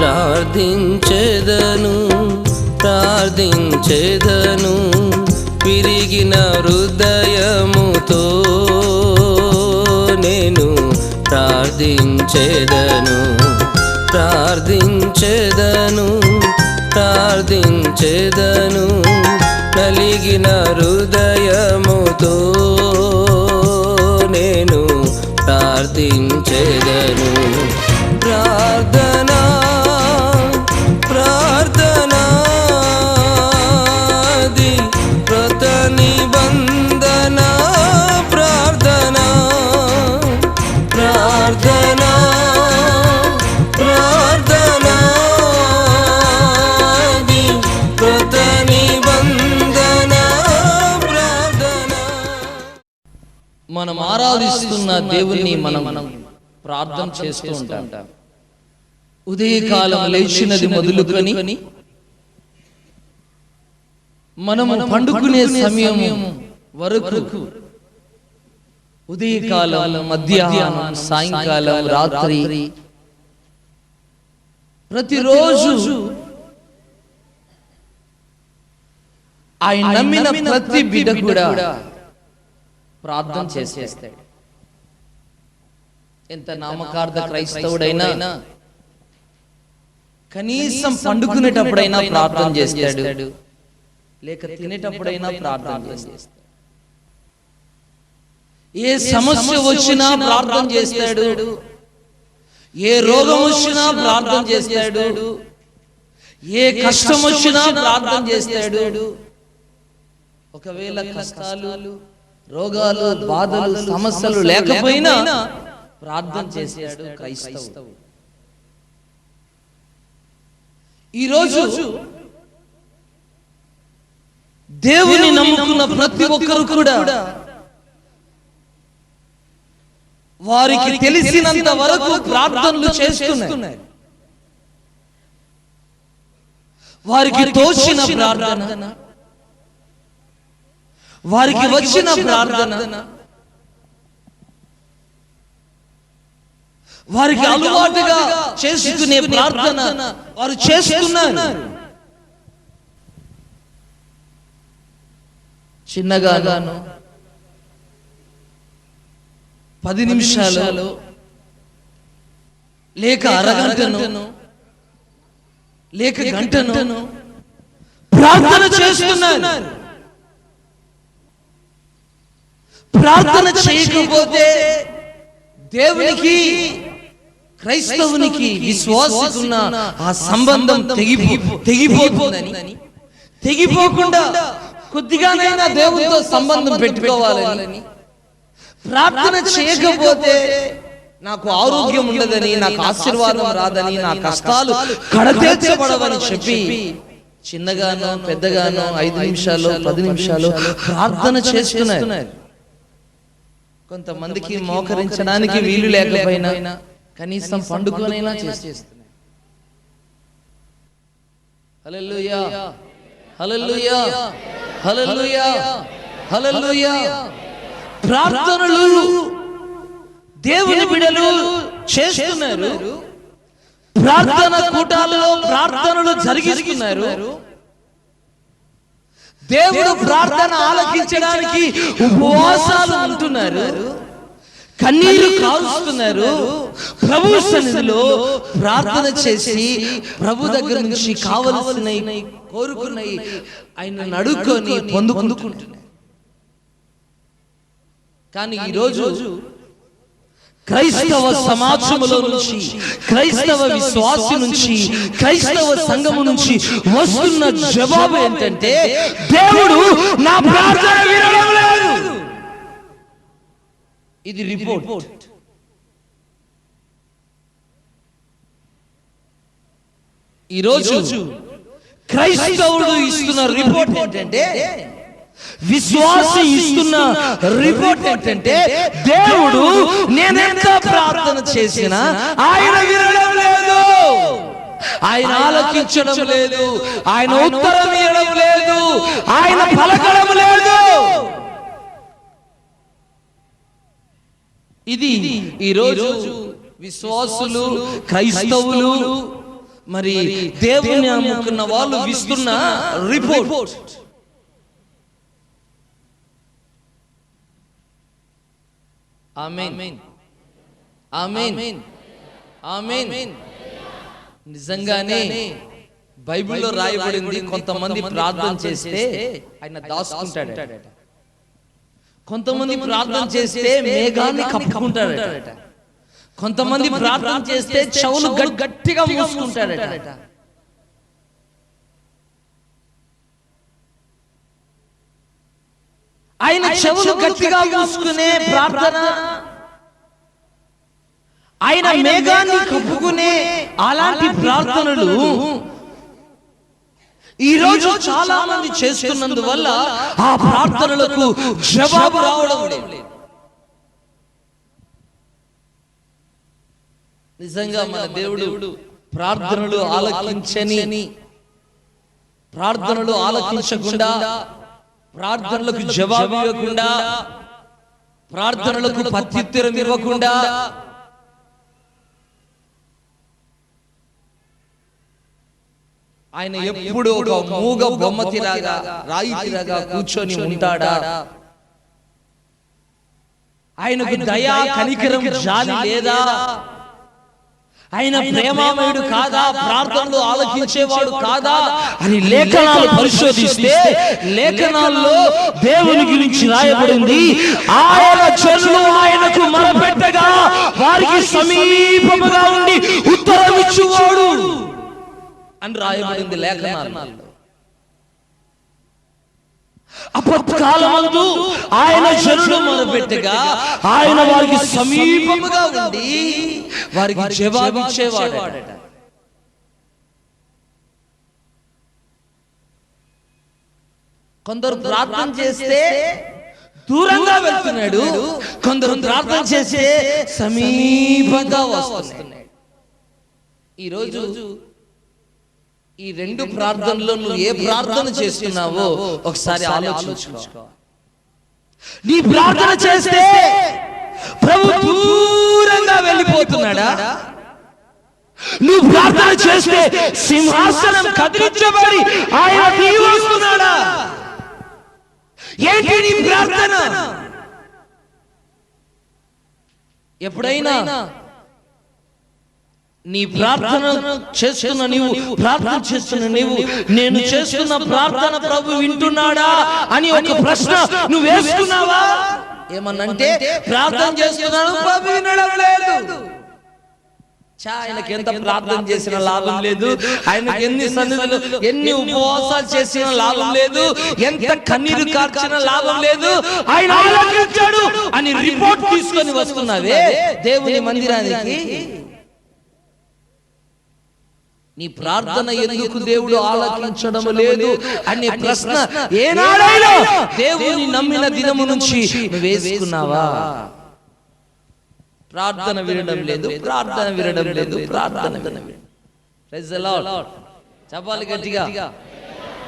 ప్రార్థించెదను ప్రార్థించెదను విరిగిన హృదయముతో నేను ప్రార్థించెదను ప్రార్థించెదను ప్రార్థించెదను నలిగిన హృదయముతో నేను ప్రార్థించెదను ప్రార్థనా ప్రార్థనాది వ్రత నిబంధన ప్రార్థనా ప్రార్థనా ప్రార్థనాది వ్రత నిబంధన ప్రార్థనా. మనం ఆరాధిస్తున్న దేవుణ్ణి మనం ప్రార్థన చేస్తూ ఉంటాం. ఉదయకాలం లేచినది మొదలుకొని మనము పండుకునే సమయం వరకు ఉదయకాలం, మధ్యాహ్నం, సాయంకాలం, రాత్రి ప్రతిరోజు ఆయన నమ్మిన ప్రతి బిడ్డ కూడా ప్రార్థన చేసేస్తాడు. ఎంత నామకార్థ క్రైస్తవుడైనా కనీసం పండుకునేటప్పుడైనా ప్రార్థన చేస్తాడు, లేక తినేటప్పుడైనా ప్రార్థన చేస్తాడు. ఏ సమస్య వచ్చినా ప్రార్థన చేస్తాడు, ఏ రోగం వచ్చినా ప్రార్థన చేస్తాడు, ఏ కష్టం వచ్చినా ప్రార్థన చేస్తాడు. ఒకవేళ కష్టాలు, రోగాలు, బాధలు, సమస్యలు లేకపోయినా ప్రార్థన చేస్తాడు క్రైస్తవుడు. ఈరోజు దేవుని నమ్ముకున్న ప్రతి ఒక్కరు కూడా వారికి తెలిసినంత వరకు ప్రార్థనలు చేస్తున్నారు. వారికి తోచిన ప్రార్థన, వారికి వచ్చిన ప్రార్థన, వారికి అలవాటుగా చేసుకునే ప్రార్థన వారు చేస్తున్నారు. చిన్నగాను 10 నిమిషాలు లేక అరగంటను లేక గంటను ప్రార్థన చేస్తున్నారు. ప్రార్థన చేయకపోతే దేవునికి, క్రైస్తవునికి, విశ్వాసికున్న ఆ సంబంధం తెగిపోతుందని, తెగిపోకుండా కొద్దిగానైనా దేవునితో సంబంధం పెట్టుకోవాలని, ప్రార్థన చేయకపోతే నాకు ఆరోగ్యం ఉండదని, నాకు ఆశీర్వాదం రాదని, నా కష్టాలు కడతీర్చబడవని చెప్పి చిన్నగానో పెద్దగానో 5 నిమిషాలు 10 నిమిషాలు ప్రార్థన చేస్తున్నారు. కొంతమందికి మోకరించడానికి వీలు లేకపోయినా కనీసం పండుకొనైనా చేస్తున్నారు. హల్లెలూయా హల్లెలూయా హల్లెలూయా హల్లెలూయా. ప్రార్థనలు దేవుని బిడ్డలు చేస్తున్నారు. ప్రార్థన కూటాలలో ప్రార్థనలు జరిగిస్తున్నారు. దేవుడు ప్రార్థన ఆలకించడానికి ఉపవాసాలు ఉంటున్నారు, కన్నీరు కాల్స్తున్నారు. ప్రభు సన్నిధిలో ప్రార్థన చేసి ప్రభు దగ్గర నుంచి కావలసినవి కోరుకున్నాయి ఆయన అడుక్కొని పొందుకుంటున్నారు. కానీ ఈరోజు క్రైస్తవ సమాజంలో నుంచి, క్రైస్తవ విశ్వాసి నుంచి, క్రైస్తవ సంఘము నుంచి వస్తున్న జవాబు ఏంటంటే, దేవుడు నా ప్రార్థన వినడం లేదు. ఇది రిపోర్ట్. ఈరోజు క్రైస్తవుడు ఇస్తున్న రిపోర్ట్ ఏంటంటే, విశ్వాసి ఇస్తున్న రిపోర్ట్ ఏంటంటే, దేవుడు నేనెంత ప్రార్థన చేసినా ఆయన వినడం లేదు, ఆయన ఆలకించడం లేదు, ఆయన ఉత్తరం ఇవ్వడం లేదు, ఆయన పలకడం లేదు. ఇది ఈరోజు విశ్వాసులు, క్రైస్తవులు మరి దేవుని నమ్ముకున్న వాళ్ళు ఇస్తున్న రిపోర్ట్. ఆమేన్, ఆమేన్, ఆమేన్. నిజంగానే బైబిల్లో రాయబడింది, కొంతమంది ప్రార్థన చేస్తే ఆయన దాచుకుంటాడట, కొంతమంది ప్రార్థన చేస్తే మేఘాన్ని కప్పుకుంటాడట, కొంతమంది ప్రార్థన చేస్తే చెవులు గట్టిగా మూసుకుంటాడట. ఆయన చెవులు గట్టిగా మూసుకునే ప్రార్థన, ఆయన మేఘాన్ని కప్పుకునే అలాంటి ప్రార్థనలు ఈ రోజు చాలా మంది చేస్తున్నందువల్ల ఆ ప్రార్థనలకు జవాబు రావడం లేదు. నిజంగా మన దేవుడు ప్రార్థనలు ఆలకించని, ప్రార్థనలు ఆలకించకుండా, ప్రార్థనలకు జవాబు ఇవ్వకుండా, ప్రార్థనలకు ప్రత్యుత్తరం ఇవ్వకుండా ఆయన ఎప్పుడు ఒక మూగ బొమ్మతిలాగా, రాయితిలాగా కూర్చొని ఉంటాడా? ఆయనకు దయా కనికరం జాలి లేదా? ఆయన ప్రేమామయుడు కాదా? ప్రార్థనలు ఆలకించేవాడు కాదా అని లేఖనాలు పరిశోధిస్తే లేఖనాల్లో దేవుని గురించి రాయబడింది, ఆయన జనులు ఆయనకు మొరపెట్టగా వారికి సమీపముగా ఉండి ఉత్తరం ఇచ్చువాడు అని రాయబడింది లేఖనాల్లో. అపత్కాలమందు ఆయన జనులు మొరపెట్టగా ఆయన వారికి సమీపముగా ఉండి వారికి జవాబిచ్చేవాడట. కొందరు ప్రార్థన చేస్తే దూరంగా వెళ్తున్నాడు, కొందరు ప్రార్థన చేస్తే సమీపంగా వస్తున్నాడు. ఈరోజు ఈ రెండు ప్రార్థనలో నువ్వు ఏ ప్రార్థన చేస్తున్నావో ఒకసారి ఆలోచించుకో. నీ ప్రార్థన చేస్తే ప్రభు దూరంగా వెళ్ళిపోతున్నాడా? నువ్వు ప్రార్థన చేస్తే సింహాసనం కదిలించబడి ఆయన దిగి వస్తున్నాడా? ఏంటి నీ ప్రార్థన? ఎప్పుడైనా నీ ప్రార్థన చేస్తున్న నీవు, ప్రార్థన చేస్తున్న నీవు, నేను చేస్తున్న ప్రార్థన ప్రభు వింటున్నాడా అని ఒక ప్రశ్న నువ్వు వేసుకున్నావా? ఏమన్నంటే ప్రార్థన చేస్తున్నాను, ప్రభు వినడం లేదు. ఆయనకి ఎంత ప్రార్థన చేసిన లాభం లేదు, ఆయనకి ఎన్ని సన్నిధులు, ఎన్ని ఉపవాసాలు చేసిన లాభం లేదు, ఎంత కన్నీరు కార్చిన లాభం లేదు, ఆయన ఆలకించాడు అని రిపోర్ట్ తీసుకొని వస్తున్నావే దేవుని మందిరానికి. నీ ప్రార్థన ఎందుకు దేవుడు ఆలకించడం లేదు అనే ప్రశ్న ఏనాడైనా దేవుని నమ్మిన దినము నుంచి నువ్వు వేసుకున్నావా? ప్రార్థన వినడం లేదు, ప్రార్థన వినడం లేదు, ప్రార్థన వినడం. Praise the Lord. చెప్పాలి గట్టిగా.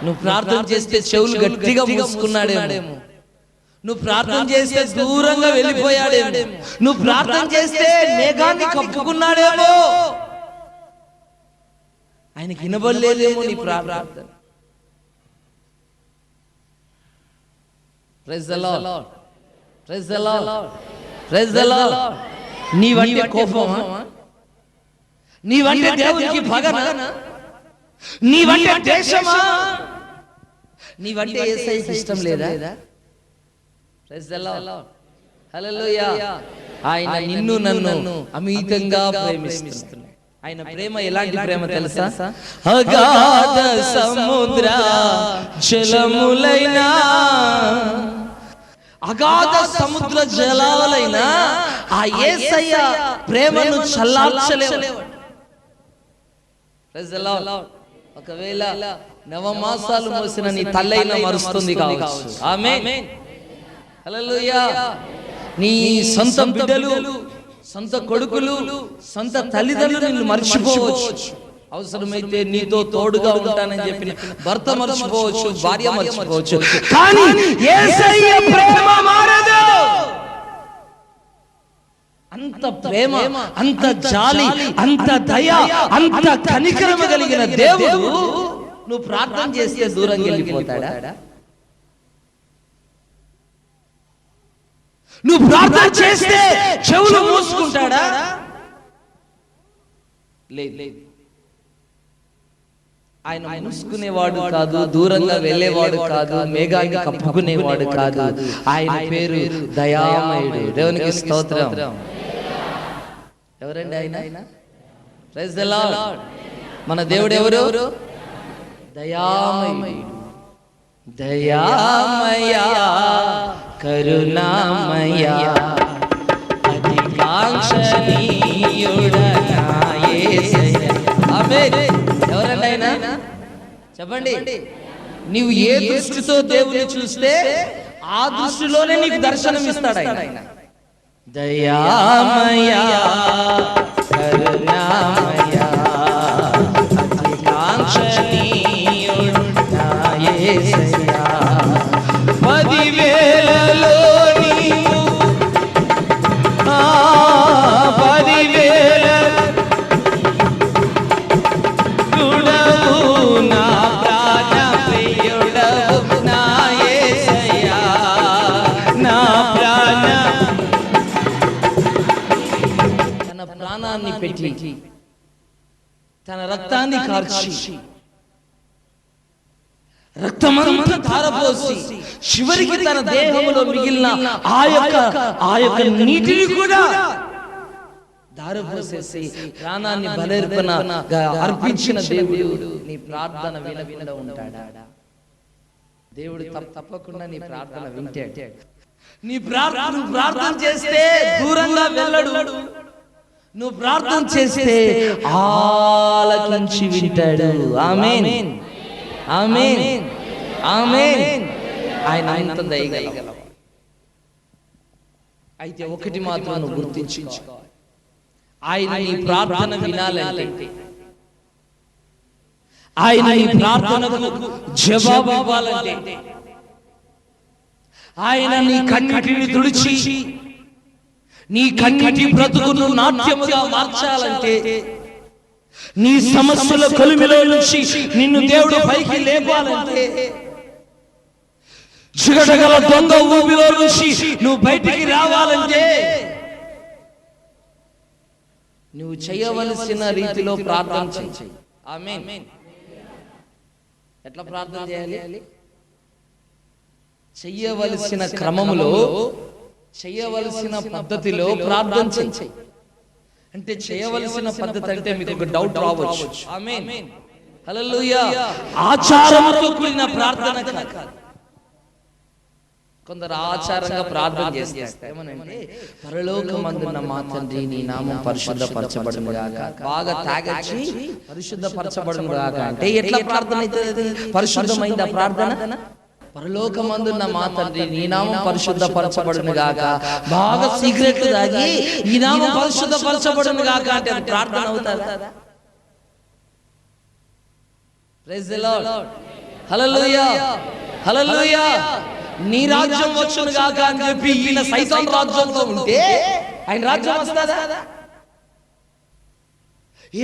నువ్వు ప్రార్థన చేస్తే చెవులు గట్టిగా మూసుకున్నాడేమో, నువ్వు ప్రార్థన చేస్తే దూరంగా వెళ్ళిపోయాడేమో, నువ్వు ప్రార్థన చేస్తే మేఘాన్ని కప్పుకున్నాడేమో, ఆయనకి వినబడలేదేమో నీ ప్రార్థన. Praise the lord, praise the lord, praise the lord. నీవంటే కోపమా? నీవంటే దేవునికి పగనా? నీవంటే దేశమా? నీవంటే యేసయ్యకి ఇష్టం లేదా? ప్రైజ్ ది లార్డ్, హల్లెలూయా. ఆయన నిన్ను నన్ను అమితంగా ప్రేమిస్తున్నాడు. ఆయన ప్రేమ ఎలాంటి ప్రేమ తెలుసా? అగాధ సముద్ర జలములైనా, అగాధ సముద్ర జలాలైనా ఆ యేసయ్య ప్రేమను చల్లార్చలేవు. ఒకవేళ నవమాసాలు మోసిన నీ తల్లైనా మరుస్తుంది కావచ్చు. ఆమేన్, హల్లెలూయా. నీ సొంత బిడ్డలు, సొంత కొడుకులు, సొంత తల్లిదండ్రులు నిన్ను మర్చిపోవచ్చు. అవసరమైతే నీతో తోడుగా ఉంటానని చెప్పిన భర్త మర్చిపోవచ్చు, భార్య మర్చిపోవచ్చు, కానీ యేసయ్య ప్రేమ మారదు. అంత ప్రేమ, అంత జాలి, అంత దయ, అంత కనికరమ కలిగిన దేవుడు నువ్వు ప్రార్థన చేస్తే దూరంగా వెళ్ళిపోతాడా? నువ్వు ప్రార్థన చేస్తే చెవులు మూసుకుంటాడా? లేదు. ఆయన మూసుకునేవాడు కాదు, దూరంగా వెళ్ళేవాడు కాదు, మేఘాన్ని కప్పుకునేవాడు కాదు. ఆయన పేరు దయామయుడు. దేవునికి స్తోత్రం. ఎవరండి ఆయన? Praise the Lord. మన దేవుడు ఎవరు? దయామయుడు. దయామయ కరుణామయ అధికాంక్షణీయుడనా యేసయ్య. ఆమేన్. ఎవరండి ఆయన? చెప్పండి. నీవు ఏ దృష్టితో దేవుని చూస్తే ఆ దృష్టిలోనే నీకు దర్శనం ఇస్తాడు ఆయన. దయామయ కరుణామయ అధికాంక్షణీయుడనా యేసయ్య. 10,000లో నీవు 10,000 గుడవు నా ప్రాణ ప్రియుడవు నా యేసయ్యా నా ప్రాణ. తన ప్రాణాన్ని పెట్టి తన రక్తాన్ని కార్చి రక్తమంతా ధారపోసి చివరికి తన దేహంలో మిగిలిన ఆ యొక్క నీటిని కూడా ధారపోసేసి ప్రాణాన్ని బలర్పణగా అర్పించిన దేవుడు నీ ప్రార్థన వినకుండా ఉంటాడా? దేవుడు తప్పకుండా నీ ప్రార్థన వింటాడు. నీ ప్రార్థన చేస్తే దూరంగా వెళ్ళడు. నువ్వు ప్రార్థన చేస్తే ఆలకించి వింటాడు. ఆమేన్, ఆమేన్, ఆమేన్. ఆయన అంత దయగలవాడు. అయితే ఒకటి మాత్రం నువ్వు గుర్తించుకోవాలి, ఆయన నీ ప్రార్థన వినాలంటే, ఆయన నీ ప్రార్థనకు జవాబు ఇవ్వాలంటే, ఆయన నీ కన్నిటిని తుడిచి నీ కన్నిటి బ్రతుకును నాట్యముగా మార్చాలంటే, నీ సమస్యల కొలిమిలో నుంచి నిన్ను దేవుడు పైకి లేపాలంటే, చిగటగల దొంగ ఊబిలో నుంచి నువ్వు బయటికి రావాలంటే నువ్వు చేయవలసిన రీతిలో ప్రార్థన చేయి. ఆమేన్. ఎట్లా ప్రార్థన చేయాలి? చెయ్యవలసిన క్రమములో, చెయ్యవలసిన పద్ధతిలో ప్రార్థన చేయి. అంటే చేయవలసిన పద్ధతి అంటే మీకు ఒక డౌట్ రావచ్చు. ఆమేన్, హల్లెలూయా. ఆచారంతో కూడిన ప్రార్థన కాదు. కొందరు ఆచారంగా ప్రార్థన చేస్తారు. ఏమనంటే, పరలోకమందున్న మా తండ్రి నీ నామం పరిశుద్ధపరచబడును గాక. బాగా తాగొచ్చి పరిశుద్ధపరచబడును గాక అంటే ఎట్లా ప్రార్థన అవుతుంది? పరిశుద్ధమైందా ప్రార్థన? పరలోకమందున్న మా తండ్రి నీ నామం పరిశుద్ధపరచబడును గాక. బాగా సిగరెట్ తాగి నీ నామం పరిశుద్ధపరచబడును గాక అంటే ప్రార్థన అవుతాదా? Praise the lord. Hallelujah, hallelujah. నీ రాజ్యం వచ్చును గాక అని చెప్పి ఈయన సైతాన్ రాజ్యంతో ఉంటే ఆయన రాజ్యం వస్తుందా?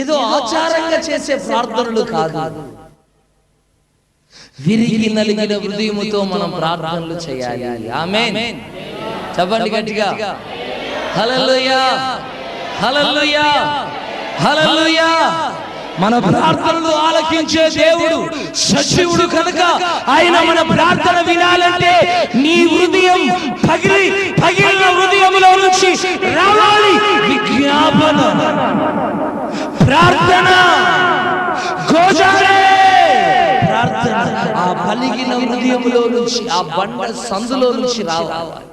ఏదో ఆచారంగా చేసే ప్రార్థనలు కాదు, విరిగి నలిగిన హృదయముతో మనం ప్రార్థనలు చేయాలి. ఆమేన్. చెప్పండి గట్టిగా, హల్లెలూయా, హల్లెలూయా, హల్లెలూయా. మన ప్రార్థనలు ఆలకించే దేవుడు సజీవుడు కనుక ఆయన మన ప్రార్థన వినాలంటే నీ హృదయం పగిలిన హృదయంలో నుంచి రావాలి విజ్ఞాపన, ప్రార్థన, గోజారే ప్రార్థన. ఆ పలిగిన హృదయంలో నుంచి, ఆ బండ సందులో నుంచి రావాలి.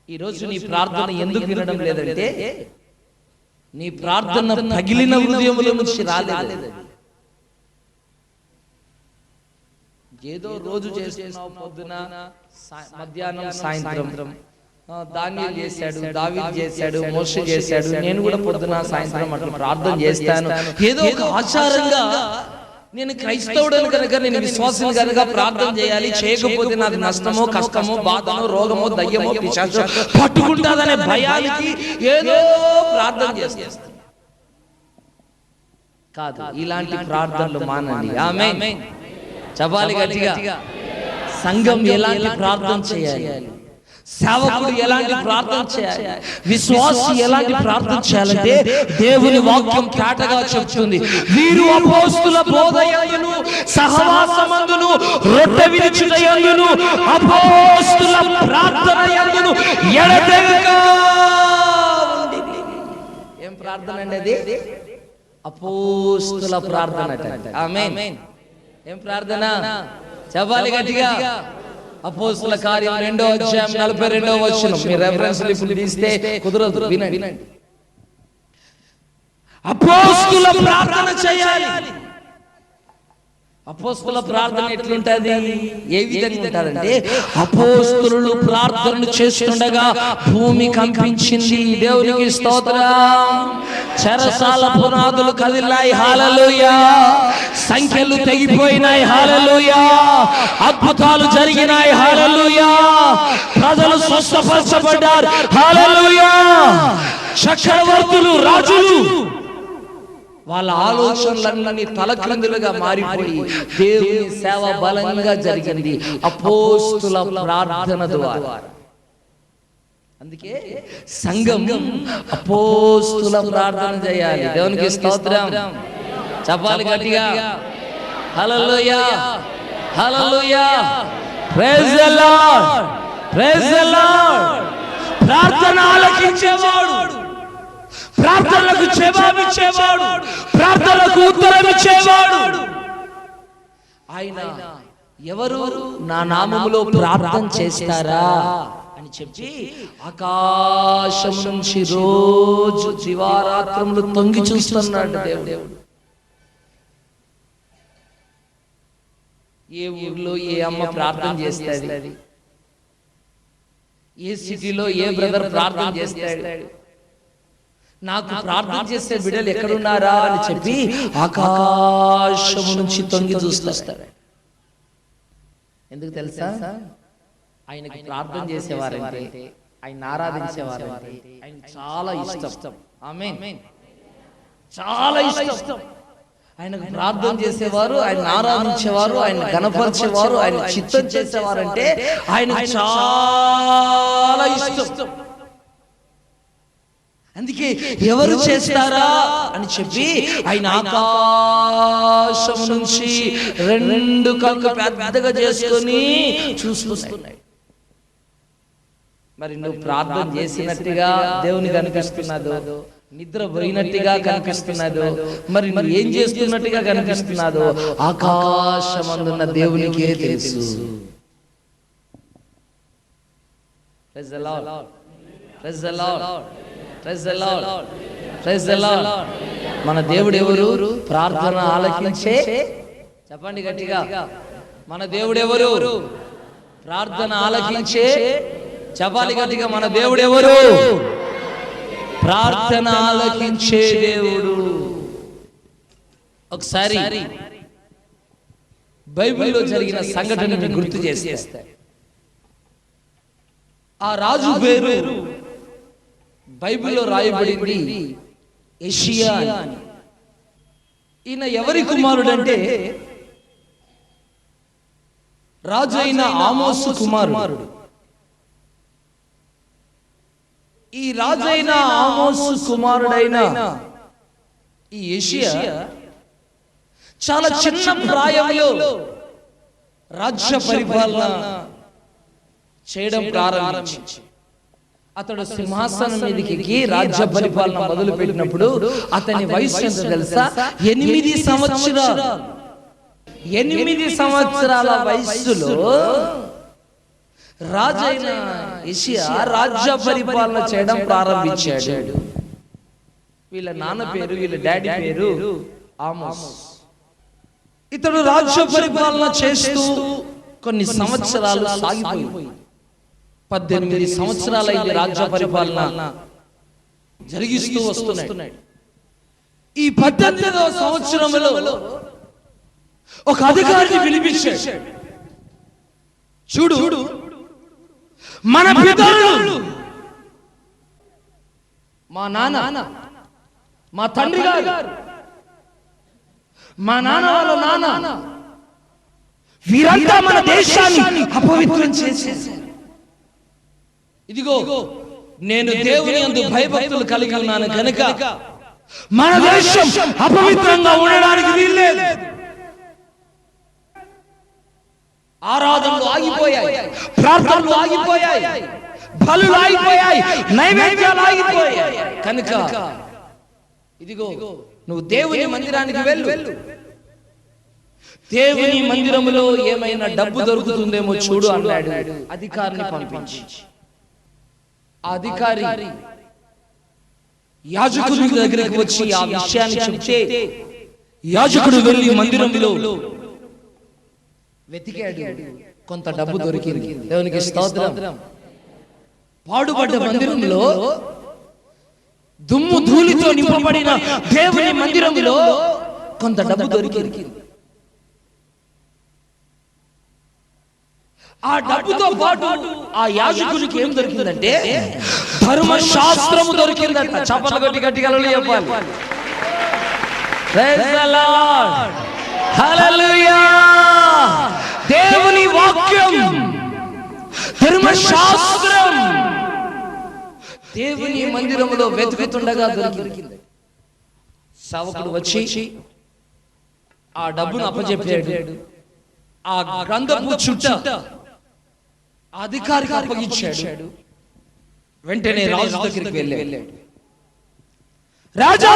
ఈరోజు నీ ప్రార్థన ఎందుకు వినడం లేదంటే నీ ప్రార్థన పగిలిన హృదయములో నుంచి రాలేదు. ఏదో రోజు చేస్తున్నావు, పొద్దున, మధ్యాహ్నం, సాయంత్రం. దానియేలు చేశాడు, దావీదు చేశాడు, మోషే చేశాడు, నేను కూడా పొద్దున సాయంత్రం అట్లా ప్రార్థన చేస్తాను. ఏదో ఒక ఆచారంగా నేను క్రైస్తవుడని కనుక, నేను విశ్వాసం కనుక ప్రార్థన చేయాలి, చేయకపోతే నాకు నష్టమో కష్టమో బాధనో రోగమో దయ్యమో పిశాచో పట్టుకుంటాదనే భయానికి ఏదో ప్రార్థన చేస్తాను. కాదు, ఇలాంటి ప్రార్థనలు మానండి. ఆమేన్. చెప్పాలి గట్టిగా. సంఘం ఎలాంటి ప్రార్థన చేయాలి, సేవకుడు ఎలాంటి ప్రార్థన చేయాలి, విశ్వాసి ఎలాంటి ప్రార్థన చేయాలంటే దేవుని వాక్యం తేటగా చెప్తుంది. వీరు అపోస్తుల బోధయందును సహవాసమందును రొట్టె విరుచుటయందును అపోస్తుల ప్రార్థన యందును ఎడతెగక ఉండిరి. ఏం ప్రార్థన అండి అది? అపోస్తుల ప్రార్థన. ఆమేన్. ఏం ప్రార్థన? చెప్పాలి గట్టిగా. అపోస్తుల కార్యం 2వ అధ్యాయం 42వ వచనం. మీ రెఫరెన్స్ లిపులు తీస్తే కుదరదు, వినండి. అపోస్తుల ప్రార్థన చేయాలి. అపోస్తుల ప్రార్థన ఎట్లుంటది, ఏ విధంగా ఉంటదంటే, అపోస్తులు ప్రార్థనలు చేస్తుండగా భూమి కంపించింది. దేవునికి స్తోత్రం. చెరసాల పునాదులు కదిలాయి. హల్లెలూయా. సంఖ్యలు తెగిపోయినాయి. హల్లెలూయా. అద్భుతాలు జరిగినాయి. హల్లెలూయా. ప్రజలు స్వస్థపరచబడ్డారు. హల్లెలూయా. చక్రవర్తులు, రాజులు, వాళ్ళ ఆలోచనలన్నీ తలక్రిందులుగా మారిపోయి దేవుని సేవ బలంగా జరిగింది అపోస్తుల ప్రార్థన ద్వారా. అందుకే సంఘం అపోస్తుల ప్రార్థన చేయాలి. దేవునికి స్తోత్రం. చెప్పాలి గట్టిగా. Hallelujah, hallelujah, praise the lord, praise the lord. ప్రార్థన ఆలకించేవాడు, ప్రార్థనలకు జవాబిచ్చేవాడు, ప్రార్థనలకు ఉత్తరం ఇచ్చేవాడు ఆయన. ఎవరు నా నామములో ప్రార్థన చేస్తారా అని చెప్పి ఆకాశం నుంచి రోజు దివారాత్రములు తొంగి చూస్తున్నాడు దేవుడు. ఏ ఊర్లో ఏ అమ్మ ప్రార్థన చేస్తుంది, ఏ సిటీలో ఏ బ్రదర్ ప్రార్థన చేస్తాడు, నాకు ప్రార్థన చేసే బిడ్డలు ఎక్కడున్నారా అని చెప్పి ఆకాశం నుంచి తొంగి చూస్తాడు. ఎందుకు తెలుసా? ఆయనకి ప్రార్థన చేసేవారంటే, ఆయన ఆరాధించేవారంటే ఆయన చాలా ఇష్టం. ఆమేన్. చాలా ఇష్టం. ఆయనకు ప్రార్థన చేసేవారు, ఆయన ఆరాధించేవారు, ఆయన గణపరిచేవారు, ఆయన చిత్తం చేసేవారంటే ఆయన చాలా ఇష్టం. అందుకే ఎవరు చేస్తారా అని చెప్పి ఆయన ఆకాశం నుంచి 2 కళ్ళు పెద్దగా చేసుకొని చూస్తున్నాడు. మరి నువ్వు ప్రార్థన చేసినట్టుగా దేవునికి కనిపిస్తున్నదో, నిద్ర పోయినట్టుగా కనిపిస్తున్నదో, మరి నువ్వు ఏం చేస్తున్నట్టుగా కనిపిస్తున్నదో ఆకాశమందున్న దేవునికే తెలుసు. Praise the lord, praise the lord, praise the lord, praise the Lord. మన దేవుడు ఎవరు? ప్రార్థన ఆలకించే, చెప్పండి గట్టిగా, మన దేవుడు ఎవరు? ప్రార్థన ఆలకించే, చెప్పాలి గట్టిగా, మన దేవుడు ఎవరు? ప్రార్థన ఆలకించే దేవుడు. ఒకసారి బైబిల్లో జరిగిన సంఘటనని గుర్తు చేస్తే, ఆ రాజు పేరు బైబిల్లో రాయబడింది యోషియా అని. ఈయన ఎవరి కుమారుడు అంటే రాజు అయిన ఆమోసు కుమారుడు. ఈ రాజు అయిన ఆమోసు కుమారుడైన ఈ యోషియా చాలా చిన్న ప్రాయంలో రాజ్య పరిపాలన చేయడం ప్రారంభించి, అతడు సింహాసనం మీదకి ఎక్కి రాజ్య పరిపాలన మొదలు పెట్టినప్పుడు అతని వయసు ఎంత తెలుసా? 8 సంవత్సరాలు. 8 సంవత్సరాల వయస్సులో రాజైన యోషియా రాజ్య పరిపాలన చేయడం ప్రారంభించాడు. వీళ్ళ నాన్న పేరు, వీళ్ళ డాడీ పేరు ఆమోస్. ఇతడు రాజ్య పరిపాలన చేస్తూ కొన్ని సంవత్సరాలు సాగిపోయింది. 18 సంవత్సరాలైంది రాజ్య పరిపాలన జరిగిస్తూ వస్తున్నాడు. ఈ 18వ సంవత్సరంలో ఒక అధికారిని పిలిపించాడు. చూడు, మన పితరులు, మా నాన్న, మా తండ్రి గారు, మా నాన్న వాళ్ళ నాన్న, వీరంతా మన దేశాన్ని అపవిత్రం చేసేసారు. ఇదిగో నేను దేవుని యందు భయభక్తులు కలిగి ఉన్నాను కనుక మన దేశం అపవిత్రంగా ఉండడానికి వీల్లేదు. ఆరాధనలు ఆగిపోయాయి, ప్రార్థనలు ఆగిపోయాయి, బలులు ఆగిపోయాయి, నైవేద్యాలు ఆగిపోయాయి. కనుక ఇదిగో నువ్వు దేవుని మందిరానికి వెళ్ళు. దేవుని మందిరములో ఏమైనా డబ్బు దొరుకుతుందేమో చూడు అన్నాడు. అధికారిని పంపించి, ఆ అధికారి యాజకుడి దగ్గరికి వచ్చి ఆ విషయాన్ని చెప్తే యాజకుడు వెళ్ళి మందిరంలో వెతికాడు. కొంత డబ్బు దొరికింది. దేవునికి స్తోత్రం. పాడుబడ్డ మందిరంలో, దుమ్ము ధూళితో నింపబడిన దేవుని మందిరంలో కొంత డబ్బు దొరికింది. ఆ డబ్బుతో పాటు ఆ యాజకునికి ఏం దొరికిందంటే ధర్మశాస్త్రము దొరికిందంట. చప్పట్లు కొట్టి గట్టిగా చెప్పాలి. ప్రైజ్ ది లార్డ్, హల్లెలూయా. దేవుని వాక్యం, ధర్మశాస్త్రం దేవుని మందిరంలో వెతుకుతుండగా దొరికింది. సేవకుడు వచ్చి ఆ డబ్బును అప్పచెప్పాడు. ఆ గ్రంథపు చుట్ట అధికారికి అప్పగించాడు. వెంటనే రాజు దగ్గరికి వెళ్ళాడు. రాజా,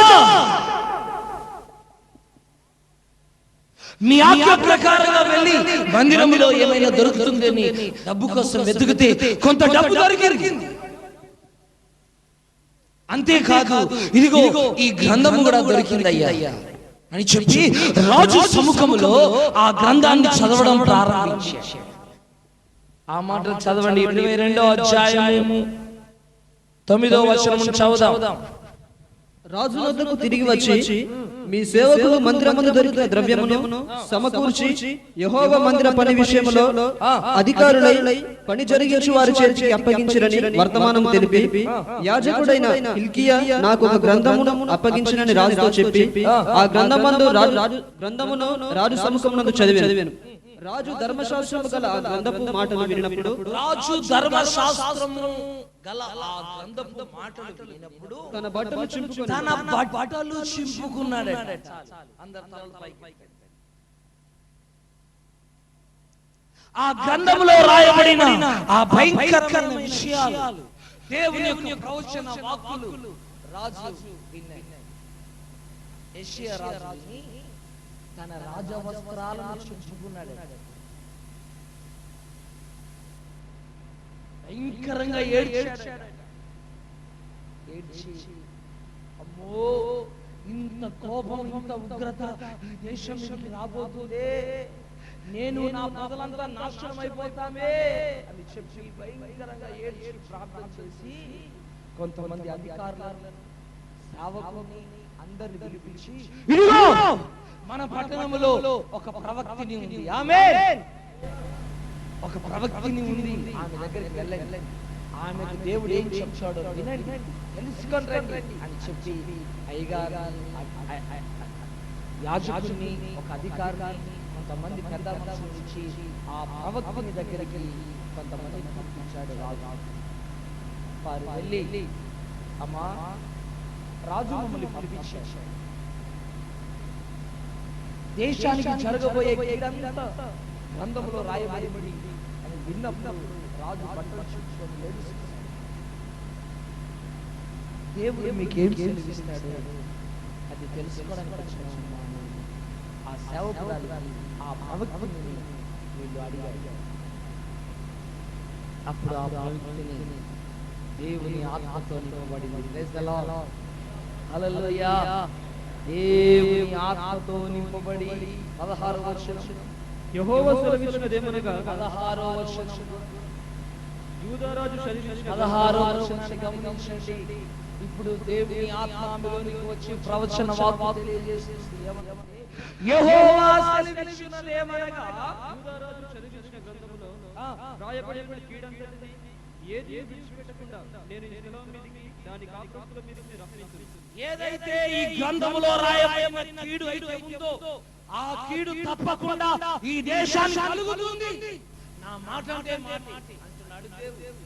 మీ ఆజ్ఞ ప్రకారంగా వెళ్ళి మందిరంలో ఏమైనా దొరుకుతుందని డబ్బు కోసం వెతికితే కొంత డబ్బు దొరికింది. అంతేకాదు, ఇదిగో ఈ గ్రంథము కూడా దొరికిందయ్యా అని చెప్పి రాజు సముఖములో ఆ గ్రంథాన్ని చదవడం ప్రారంభించాడు. ఆ మాటలు చదవండి. 22వ అధ్యాయము 9వ వచనం చదువుదాం. రాజు వద్దకు తిరిగి వచ్చి, మీ సేవకులు మందిరమందు దొరికిన ద్రవ్యమును సమకూర్చి యెహోవా మందిర పని విషయములో అధికారులై పని జరిగించు వారి చేతికి అప్పగించిరని వర్తమానము తెలిపి, యాజకుడైన హిల్కీయా నాకు ఒక గ్రంథమును అప్పగించినని రాజుతో చెప్పి, ఆ గ్రంథమును రాజు సముఖమునందు చదివాను. రాజు ధర్మశాస్త్రము గల ఆ గ్రంథపు మాటలు వినినప్పుడు తన బట్టలు చింపుకున్నాడు. ఆ గ్రంథములో రాయబడిన ఆ భయంకరమైన విషయాలు, దేవుని యొక్క ప్రవచన వాక్కులు రాజు విన్నాడు. యెషయా రాజుని తన రాజ వస్త్రాలను చింపుకున్నాడు. భయంకరంగా ఏడ్చాడు. అమ్మో, ఇంత కోపం, ఇంత ఉగ్రత ఈ దేశం నుంచి రాబోతుందే, నేను నా ప్రజలంతా నాశనం అయిపోతామే అని చెప్పి భయంకరంగా ఏడ్చి ప్రార్థన చేసి కొంతమంది అధికారులను, సేవకుని అందరిని పిలిపించి, ఇదిగో మన పట్టణంలో ఒక ప్రవక్తిని ఉంది, ఆమేన్, ఒక ప్రవక్తిని ఉంది, ఆమె దగ్గరికి వెళ్ళండి, ఆమెకు దేవుడు ఏం చెప్తాడో వినండి, తెలుసుకొని రండి అని చెప్పి అయ్యగారు యాజకుని, ఒక అధికారిని, కొంతమంది పెద్ద మనుషులు ఇచ్చి ఆ ప్రవక్తిని దగ్గరికి కొంతమంది పంపించాడు రాజు. వారు వెళ్ళి, అమ్మా, రాజు మమ్మల్ని పంపించాడు, దేశానికి జరగబోయే కీడంతా గ్రంథంలో రాయబడి అని విన్నప్పుడు రాజు బట్టలు చింపుకొని ఏడుస్తున్నాడు. దేవుడు మీకు ఏం తెలుస్తాడు అది తెలుసుకోవడానికి వచ్చిన ఆ సేవకుడు, ఆ ప్రవక్తని వీళ్ళు అడిగారు. అప్పుడు ఆ ప్రవక్తని దేవుని ఆత్మతో నింపబడింది. ప్రైజ్ ది లార్డ్, హల్లెలూయా. దేవుని ఆత్మతో నింపబడి 16వ వచనం, యెహోవా సెలవిచ్చినదేమనగా 16వ వచనం, యూదారాజు శరీరించిన 16వ వచనాన్ని గమనించండి. ఇప్పుడు దేవుని ఆత్మ ఆమెలోనికి వచ్చి ప్రవచన వాక్కు తెలియజేస్తుంది. ఏమనంటే, యెహోవా సెలవిచ్చినదేమనగా, యూదారాజు చదివించిన గ్రంథములో రాయబడిన కీడంతటిని ఏది విడిచిపెట్టకుండా నేను ఈ స్థలం మీదికి దాని కాపురస్తుల మీదికి రప్పించును. ఏదైతే ఈ గ్రంథములో రాయబడిన కీడు అయితే ఉందో ఆ కీడు తప్పకుండా ఈ దేశానికి కలుగుతుంది. నా మాట అంటే మాట అంటున్నాడు దేవుడు.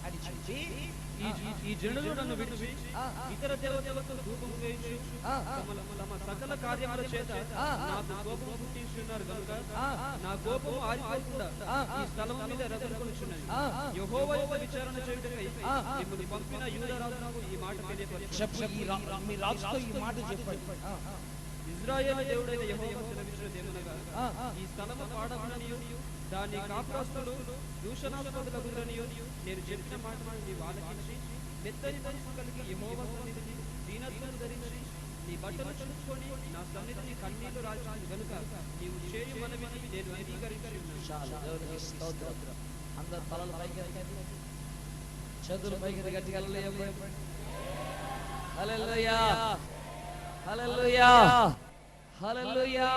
అది చూసి ఈ జనులు నన్ను విడిచి ఇతర దేవతలకు ధూపం వేయించు తమ సకల కార్యముల చేత నాకు కోపం పుట్టించున్నారు కనుక నా కోపం ఆరిపోకుండా ఈ స్థలం మీద రగులుకొనుచున్నది. యెహోవా యొక్క విచారణ చేయుటకై మిమ్మల్ని పంపిన యూదారాజుకు ఈ మాట తెలియపరచు. మీ రాజుతో ఈ మాట చెప్పండి. ఇశ్రాయేలు దేవుడైన యెహోవా సెలవిచ్చినదేమనగా, ఈ స్థలము పాడబడనియు దాని కాపురస్తులు దూషణాస్పదులగుదురనియు నేను చెప్పిన మాటను నీవు ఆలకించి మెత్తని మనసు కలిగి యెహోవా సన్నిధిని దీనత్వము ధరించి నీ బట్టలు చుట్టుకొని నా సన్నిధిని కన్నీళ్లు రాల్చాను గనుక నీవు చేయు మనవిని నేను అంగీకరించి ఉన్నాను. అందరు తలలు పైకి చేతులు పైకి గట్టిగా హల్లెలూయా హల్లెలూయా హల్లెలూయా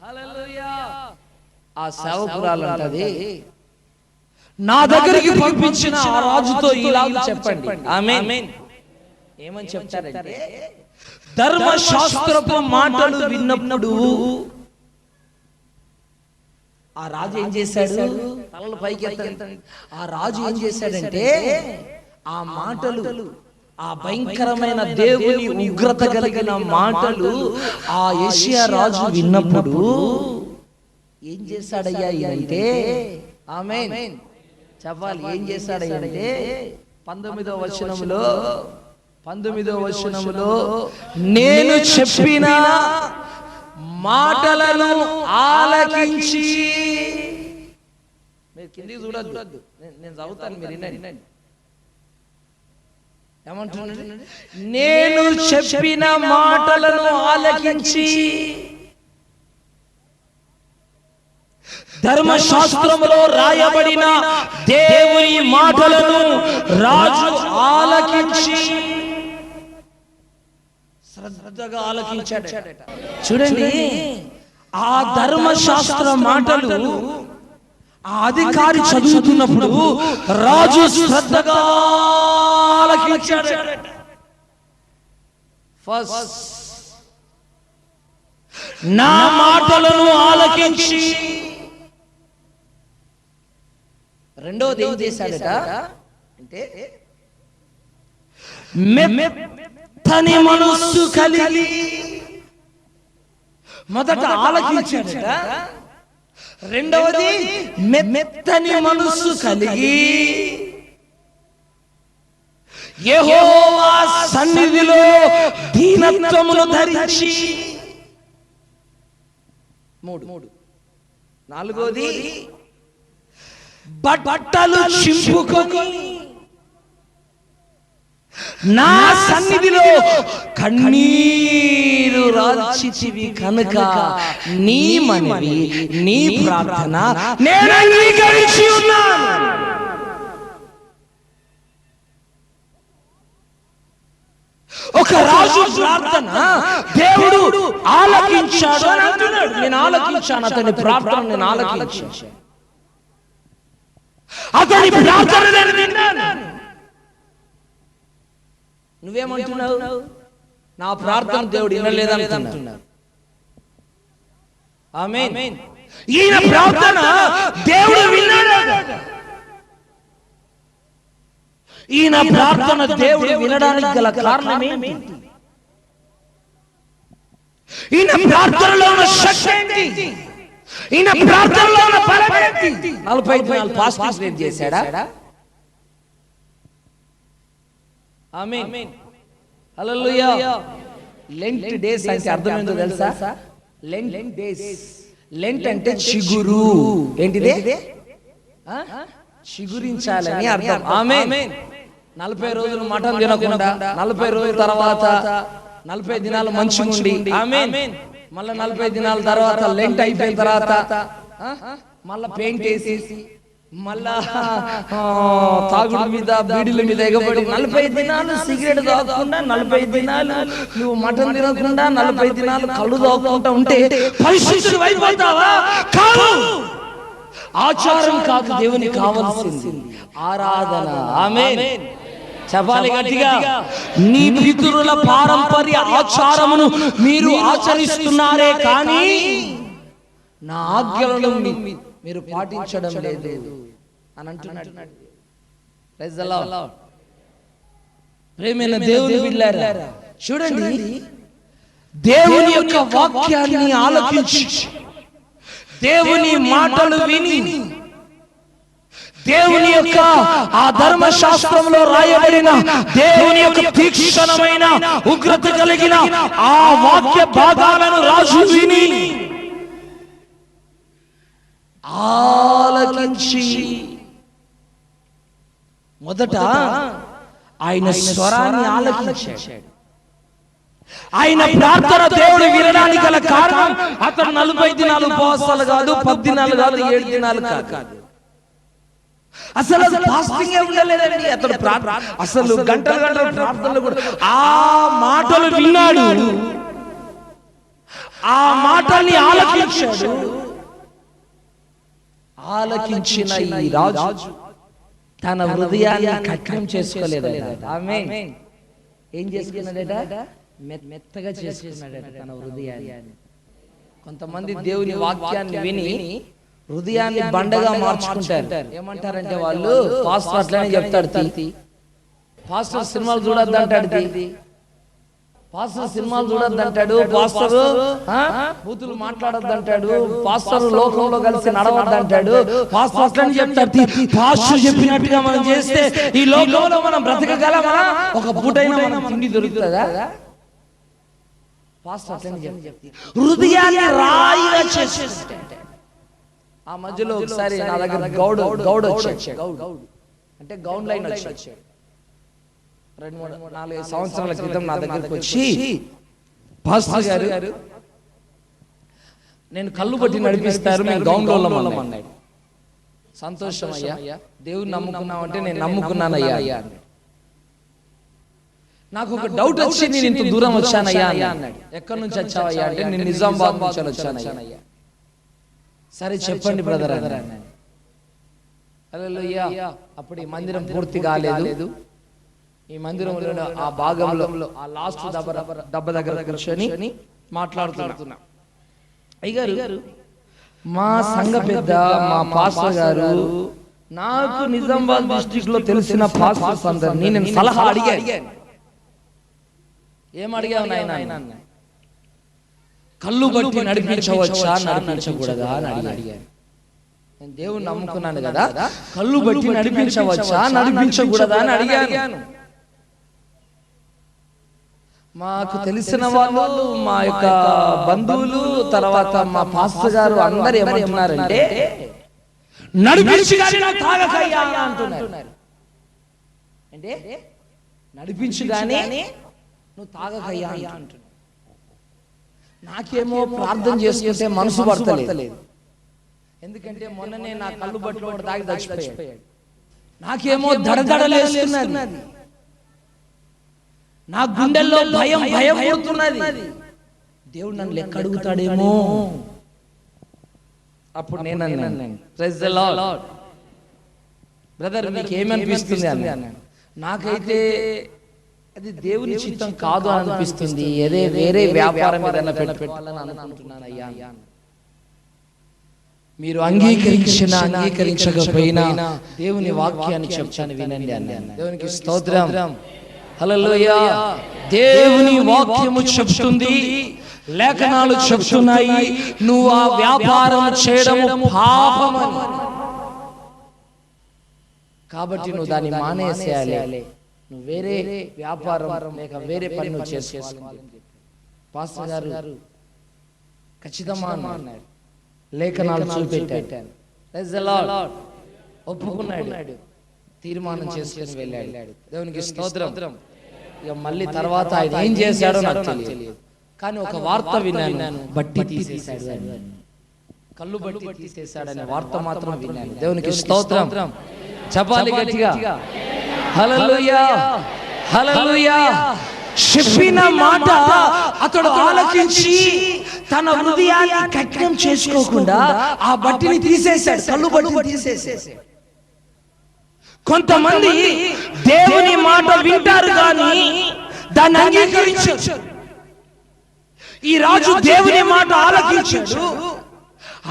హల్లెలూయా. ఆ సేవకురాలు అంటది, నా దగ్గరికి పంపించిన ఆ రాజుతో ఇలా చెప్పండి. ఆమేన్. ఏమని చెప్తారంటే, ధర్మశాస్త్రపు మాటలు విన్నప్పుడు ఆ రాజు ఏం చేశాడు? తలలు పైకి ఎత్తండి. ఆ రాజు ఏం చేశాడంటే, ఆ మాటలు, ఆ భయంకరమైన దేవుని ఉగ్రత కలిగిన మాటలు ఆ యోషియా రాజు విన్నప్పుడు ఏం చేశాడయ్యా అంటే, ఆమేన్ చెప్పాలి, ఏం చేశాడయ్యా అంటే 19వ వచనములో నేను చెప్పిన మాటలను ఆలకించి, మీరు కిందికి చూడద్దు, నేను చదువుతాను, మీరు వినండి. ఏమంటున్నాడు? నేను చెప్పిన మాటలను ఆలకించి ధర్మశాస్త్రములో రాయబడిన దేవుని మాటలను రాజు ఆలకించి శ్రద్ధగా ఆలకించాడట. చూడండి, ఆ ధర్మశాస్త్ర మాటలు ఆ అధికారి చదువుతున్నప్పుడు రాజు శ్రద్ధగా ఆలకించాడట. ఫస్ట్ నా మాటలను ఆలకించి, రెండోది ఏం చేశాడట అంటే, మెత్తని మనస్సు కలిగి మొదట ఆలకించాడట. రెండవది మెత్తని మనస్సు కలిగి యెహోవా సన్నిధిలో దీనత్వమును ధరించి, మూడు నాలుగోది బట్టలు చింపుకొని నా సన్నిధిలో కన్నీరు రాల్చితివి కనుక నీ మనవి, నీ ప్రార్థన నేను అంగీకరించి ఉన్నాను. ఒక రాజు ప్రార్థన దేవుడు ఆలకించాడు అని అంటున్నాడు. నేను ఆలకించాను, అతని ప్రార్థన నేను ఆలకించాను, అతని ప్రార్థన నేను విన్నాను. నువ్వేమంటున్నావు? నా ప్రార్థన దేవుడు వినలేదంటున్నావు. ఆమేన్. ఈయన ప్రార్థన దేవుడు విన్నాడు. ఈయన ప్రార్థన దేవుడు వినడానికి గల కారణం ఏంటి? ఈయన ప్రార్థనలో ఉన్న శక్తి ఏంటి? ఈయన ప్రార్థనలో ఉన్న బలం ఏంటి? 45 దినాలు ఫాస్టింగ్ రేట్ చేశాడా? ఆమేన్. హల్లెలూయా. లెంట్ డేస్ అంటే అర్థం ఏంటో తెలుసా? Lent days. లెంట్ అంటే చిగురు. ఏంటిది? చిగురించాలని అర్థం. ఆమేన్. 40 రోజులు మటన్ తినకుండా 40 రోజుల తర్వాత 40 దినాలు మంచిగా ఉండి, ఆమేన్, మళ్ళీ 40 దినాల తర్వాత లెంట్ అయిపోయిన తర్వాత మళ్ళీ పెయింట్ వేసి మళ్ళా తాగుడు మీద బీడీల మీద ఎగబడి 40 దినాలు సిగరెట్ తాగకుండా, 40 దినాలు నువ్వు మటన్ తినకుండా, 40 దినాలు కళ్ళు తాగకుండా ఉంటే పరిశుద్ధుడు అయిపోతావా? కాదు. ఆచారం కాదు దేవునికి కావాల్సింది ఆరాధన. ఆమేన్. చెప్పాలి గట్టిగా. నీ పితరుల పారంపర్య ఆచారమును మీరు ఆచరిస్తున్నారే కానీ నా ఆజ్ఞలను మీరు పాటించడం లేదు అని అంటున్నాడు. Praise the Lord. ప్రేమైన దేవుని బిడ్డలారా, చూడండి, దేవుని యొక్క వాక్యాన్ని ఆలకించి, దేవుని మాటలు విని, దేవుని యొక్క ఆ ధర్మశాస్త్రంలో రాయబడిన దేవుని యొక్క తీక్షణమైన ఉగ్రత కలిగిన ఆ వాక్య భాగాలను రాజు విని ఆలకించి మొదట ఆయన స్వరాన్ని ఆలకించాడు. ఆయన ప్రార్థన దేవుడు వినడానికి గల కారణం అతను 40 దినాలు ఉపవాసాలు కాదు, 10 దినాలు కాదు, 7 దినాలు కాదు. అసలు ఫాస్టింగ్ ఉండలేదండి. అతను అసలు గంటలు గంటలు ప్రార్థనలు కూడా ఆ మాటలు విన్నాడు, ఆ మాటల్ని ఆలకించాడు. ఆలకించిన ఈ రాజు తన హృదయాన్ని కఠినం చేసుకోలేదట. ఆమేన్. ఏం చేసుకున్నాడట? మెత్తగా చేసుకున్నాడట తన హృదయాన్ని. కొంతమంది దేవుని వాక్యాన్ని విని హృదయాన్ని బండగా మార్చుకుంటారు. ఏమంటారంటే వాళ్ళు, పాస్టర్ అట్లనే చెప్తాడు, పాస్టర్ సినిమాలు చూడొద్దంటాడు, పాస్టర్ సినిమాలు చూడొద్దంటాడు, పాస్టర్ బూతులు మాట్లాడొద్దంటాడు, పాస్టర్ లోకంలో కలిసి నడవద్దంటాడు, పాస్టర్ అట్లని చెప్తాడు. పాస్టర్ చెప్పినట్టుగా మనం చేస్తే ఈ లోకంలో మనం బ్రతకగలమా? ఒక పూటైనా మనం తిండి దొరుకుతుందా? పాస్టర్ అట్లని చెప్తాడు. హృదయాన్ని రాయిగా చేసేస్తాడు. ఆ మధ్యలో ఒకసారి నా దగ్గర గౌడ్ వచ్చాడు. అంటే గౌడ్ లైన్ వచ్చాడు. 2-4 సంవత్సరాల క్రితం నా దగ్గరకు వచ్చి, పాస్టర్ గారు నేను కళ్ళు బట్టి నడిపిస్తారు, మేము గౌండ్ వాళ్ళం అన్నాడు. సంతోషం అయ్యా, దేవుని నమ్ముకున్నామంటే నేను నమ్ముకున్నానయ్యా. నాకు ఒక డౌట్ వచ్చి నేను ఇంత దూరం వచ్చానయ్యా అన్నాడు. ఎక్కడి నుంచి వచ్చావయ్యా అంటే నేను నిజామాబాద్ నుంచి వచ్చానయ్యా. సరే చెప్పండి బ్రదర్ అన్నాడు. హల్లెలూయా. అప్పుడు ఈ మందిరం పూర్తి కాలేదు. ఈ మందిరంలో ఆ భాగంలో ఆ లాస్ట్ దెబ్బ దగ్గర కూర్చొని మాట్లాడుతున్నా. అయ్యగారు, మా సంఘ పెద్ద, మా పాస్టర్ గారు, నాకు నిజామాబాద్ డిస్ట్రిక్ట్ లో తెలిసిన పాస్టర్స్ అందరినీ నేను సలహా అడిగాను. ఏం అడిగావు నాయన? కళ్ళు బట్టి నడిపించవచ్చా, నడిపించకూడదా అని అడిగాను. నేను దేవుని నమ్ముకున్నాను కదా, కళ్ళు బట్టి నడిపించవచ్చా, నడిపించకూడదా అని అడిగాను. మాకు తెలిసిన వాళ్ళు, మా యొక్క బంధువులు, తర్వాత మా పాస్టర్ గారు అందరు ఏమంటున్నారంటే, నడిపించి గాని నాకు తాగకయ్యా అంటున్నారు. అంటే నడిపించి గాని నువ్వు తాగకయ్యా అంటున్నావు. నాకేమో ప్రార్థన చేసుకుంటే మనసు పడతలేదు. ఎందుకంటే మొన్ననే నా కళ్ళు బట్టలు తాగి చచ్చిపోయాడు. నాకేమో దడదడలేస్తున్నది, నా గుండెల్లో భయం పుడుతున్నది. దేవుడు నన్ను లెక్క అడుగుతాడేమో. అప్పుడు నేను అన్నాను, ప్రైజ్ ది లార్డ్ బ్రదర్, మీకు ఏమనిపిస్తుంది అన్నాను. నాకైతే అది దేవుని చిత్తం కాదు అని అనిపిస్తుంది. అదే వేరే వ్యాపారం ఏదైనా పెట్టాలని అనుకుంటున్నాను అయ్యా. మీరు అంగీకరించకపోయినా దేవుని వాక్యాన్ని చెప్తాను వినండి అన్నాను. దేవునికి స్తోత్రం. హల్లెలూయా. దేవుని వాక్యము చెప్తుంది, లేఖనాలు చెప్తున్నాయి, నువ్వు ఆ వ్యాపారం చేయడం పాపమని. కాబట్టి నువ్వు దాన్ని మానేసేయాలి. నువ్వు వేరే వ్యాపారం లేక వేరే పని నువ్వు చేసుకోవాలి. పాస్టర్ గారు ఖచ్చితంగా అన్నారు. లేఖనాలు చూపెట్టాను. Praise the lord. ఒప్పుకున్నాడు, తీర్మానం చేసుకుని వెళ్ళాడు. దేవునికి స్తోత్రం. ఇక మళ్ళీ తర్వాత ఆయన ఏం చేశాడో నాకు తెలియదు, కానీ ఒక వార్త విన్నాను, బట్టి తీసేశాడు. కళ్ళు బట్టి తీసేశాడనే వార్త మాత్రం విన్నాను. దేవునికి స్తోత్రం. చెప్పాలి గట్టిగా హల్లెలూయా, హల్లెలూయా. చెప్పిన మాట అతడు ఆలకించి తన హృదయాన్ని కఠినం చేసుకోకుండా ఆ బట్టిని తీసేశాడు, కళ్ళు బట్టి తీసేసాడు. కొంతమంది దేవుని మాట వింటారు కానీ దాన్ని అంగీకరించారు. ఈ రాజు దేవుని మాట ఆలకించాడు.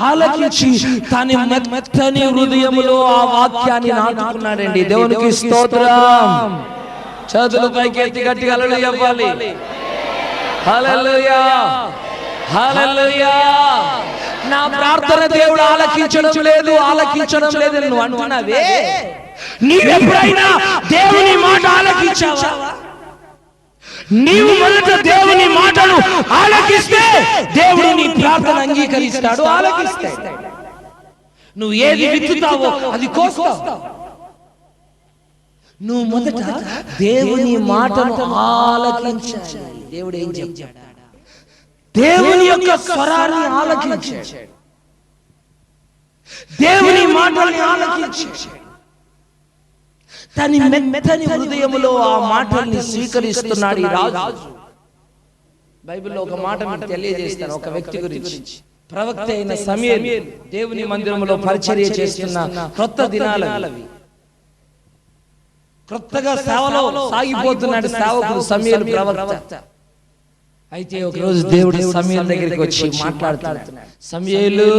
ఆలకించి తన మెత్తని హృదయములో ఆ వాక్యాన్ని నాటుకున్నాడండి. దేవునికి స్తోత్రం. చేతులు పైకెత్తి గట్టిగా హల్లెలూయా చెప్పాలి. హల్లెలూయా, హల్లెలూయా. నా ప్రార్థన దేవుడు ఆలకించడం లేదు నువ్వు అంటున్నావే. నీవు ఎప్పుడైనా దేవుని మాట ఆలకించావా? నీవు మొదట దేవుని మాటను ఆలకిస్తే దేవుడు నీ ప్రార్థన అంగీకరిస్తాడు, ఆలకిస్తాడు. నువ్వు ఏది విత్తుతావో అది కోస్తావు. నువ్వు మొదట దేవుని మాటను ఆలకించాలి. దేవుడు ఏం చెప్పాడు? దేవుని యొక్క స్వరాన్ని ఆలకించాడు, దేవుని మాటల్ని ఆలకించాడు. తన మెత్తని హృదయములో ఆ మాటల్ని స్వీకరిస్తున్నాడు ఈ రాజు. బైబిల్లో ఒక మాట మీకు తెలియజేస్తాను ఒక వ్యక్తి గురించి. ప్రవక్త అయిన సమూయేలు దేవుని మందిరంలో పరిచర్య చేస్తున్న క్రొత్త దినాలవి. క్రొత్తగా సేవలో సాగిపోతున్నాడు సేవకుడు సమూయేలు ప్రవక్త. అయితే ఒక రోజు దేవుడు సమూయేలు దగ్గరికి వచ్చి మాట్లాడుతున్నాడు. సమూయేలు,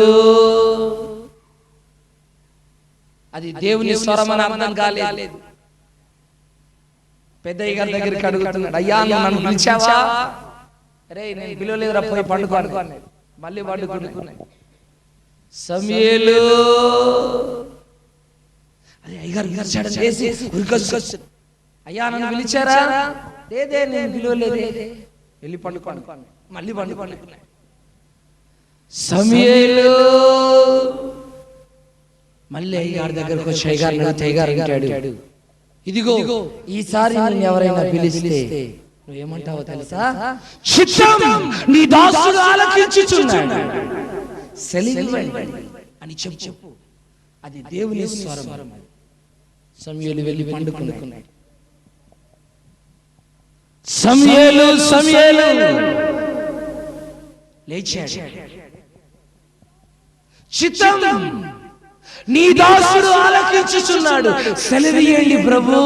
అది దేవుని స్వరం అని అర్థం కాలేదు. పెద్దయ్య గారి దగ్గరికి అడుగుతున్నాడు, అయ్యా నన్ను పిలిచావా? అరే నేను పిలవలేదురా, పోయి పండుకో. మళ్ళీ పండుకున్నాయి. సమూయేలు, అరే అయ్యగారు అయ్యా నన్ను పిలిచారా? లేదే నేను పిలవలేదే, వెళ్ళి పండుకో. మళ్ళీ పండుకున్నాయి. సమూయేలు మళ్ళీ అయ్యగారి దగ్గరకు వచ్చి అయ్యగారు అంటాడు, ఇదిగో ఈసారి నేను ఎవరైనా పిలిస్తే నువ్వేమంటావో తెలుసా? చిత్తం నీ దాసుడు ఆలకించుచున్నాడు, సెలవివ్వండి అని చెప్పు. అది దేవుని స్వరం. సమూయేలు వెళ్ళి పండుకున్నాడు. సమూయేలు లేచాడు. చిత్తం నీ దాసుడు ఆలకించుచున్నాడు, సెలవియ్యండి ప్రభు.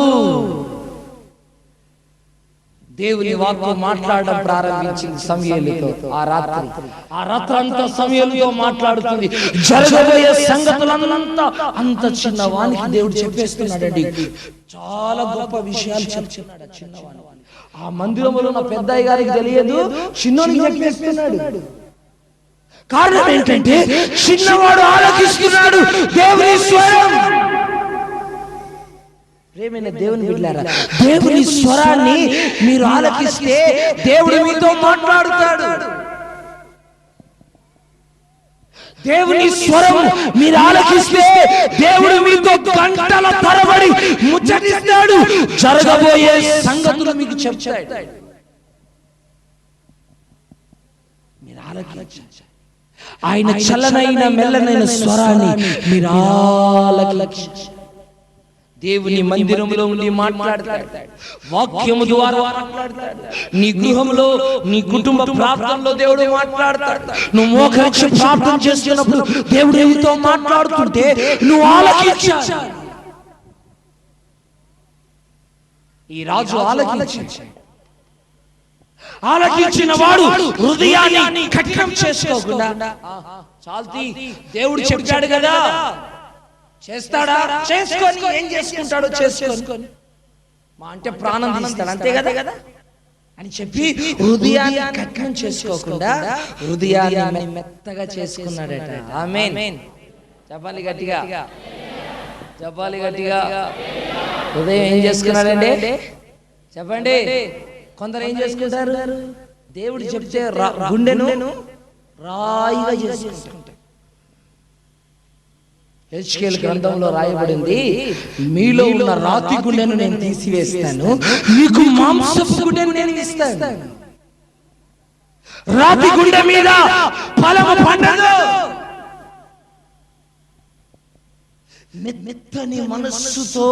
దేవుని వాక్కు మాట్లాడడం ప్రారంభించింది సమూయేలుతో. ఆ రాత్రి అంతా సమూయేలుతో మాట్లాడుతుంది. జరగబోయే సంగతులంతా అంత చిన్నవానికి దేవుడు చెప్పేస్తున్నాడండి. చాలా గొప్ప విషయాలు చెప్తున్నాడు చిన్నవాడు. ఆ మందిరంలో ఉన్న పెద్దయ్య గారికి తెలియదు, చిన్నోనికి చెప్పేస్తున్నాడు. కారణం ఏంటంటే చిన్నవాడు ఆలకిస్తున్నాడు దేవుని స్వరం. ప్రేమైన దేవుని బిడ్డలారా, దేవుని స్వరాన్ని మీరు ఆలకిస్తే దేవుడు మీతో మాట్లాడుతాడు. దేవుని స్వరం మీరు ఆలకిస్తే దేవుడు మీతో గంటల తరబడి ముచ్చటిస్తాడు. జరగబోయే సంగతులు మీకు చెప్తాడు. మీరు ఆలకించాలి. ఆయన చల్లనైన మెల్లనైన స్వరాన్ని మీరు ఆలకించాలి. దేవుని మందిరంలో ఉండి మాట్లాడతాడు, వాక్యము ద్వారా మాట్లాడతాడు. నీ గృహంలో నీ కుటుంబ ప్రార్థనలో దేవుడు మాట్లాడతాడు. నువ్వు మోకరించి ప్రార్థన చేస్తున్నప్పుడు దేవుడు నీతో మాట్లాడుతుంటే నువ్వు ఆలకించాలి. ఈ రాజు ఆలకించాడు. ఆలకించిన వాడు హృదయాన్ని కఠినం చేసుకోకుండా, చాల్తీ దేవుడు చెప్పాడు కదా, చేస్తాడా చేసుకొని, ఏం చేసుకుంటాడో చేసుకొని, మా అంటే ప్రాణం తీస్తాడు అంతే కదా అని చెప్పి హృదయాన్ని కఠినం చేసుకోకుండా హృదయాన్ని మెత్తగా చేసుకున్నాడట. ఆమేన్. చెప్పాలి గట్టిగా, చెప్పాలి గట్టిగా. హృదయం ఏం చేసుకున్నాడండి చెప్పండి. కొందరు ఏం చేసుకుంటారు, దేవుడు చెప్తే గుండెను రాయిగా చేసుకుంటారు. హెచ్కేల్ గ్రంథంలో రాయబడింది, మీలో ఉన్న రాతి గుండెను నేను తీసివేస్తాను, మీకు మాంసపు గుండెను నేను ఇస్తాను. రాతి గుండె మీద ఫలము పండదు. మెత్తని మనస్సుతో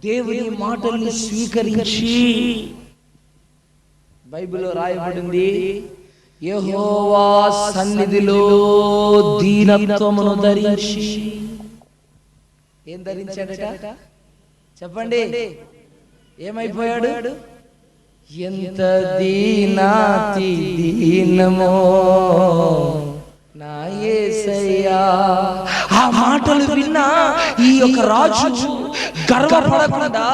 దేవుని మాటల్ని స్వీకరించి, బైబిల్లో రాయబడింది, యెహోవా సన్నిధిలో దీనత్వమును ధరించి. ఏం ధరించాడట చెప్పండి? ఏమైపోయాడు? ఎంత దీనాతి దీనమో నా యేసయ్యా. ఆ మాటలు విన్నా ఈ యొక్క రాజు గర్వపడకుండా,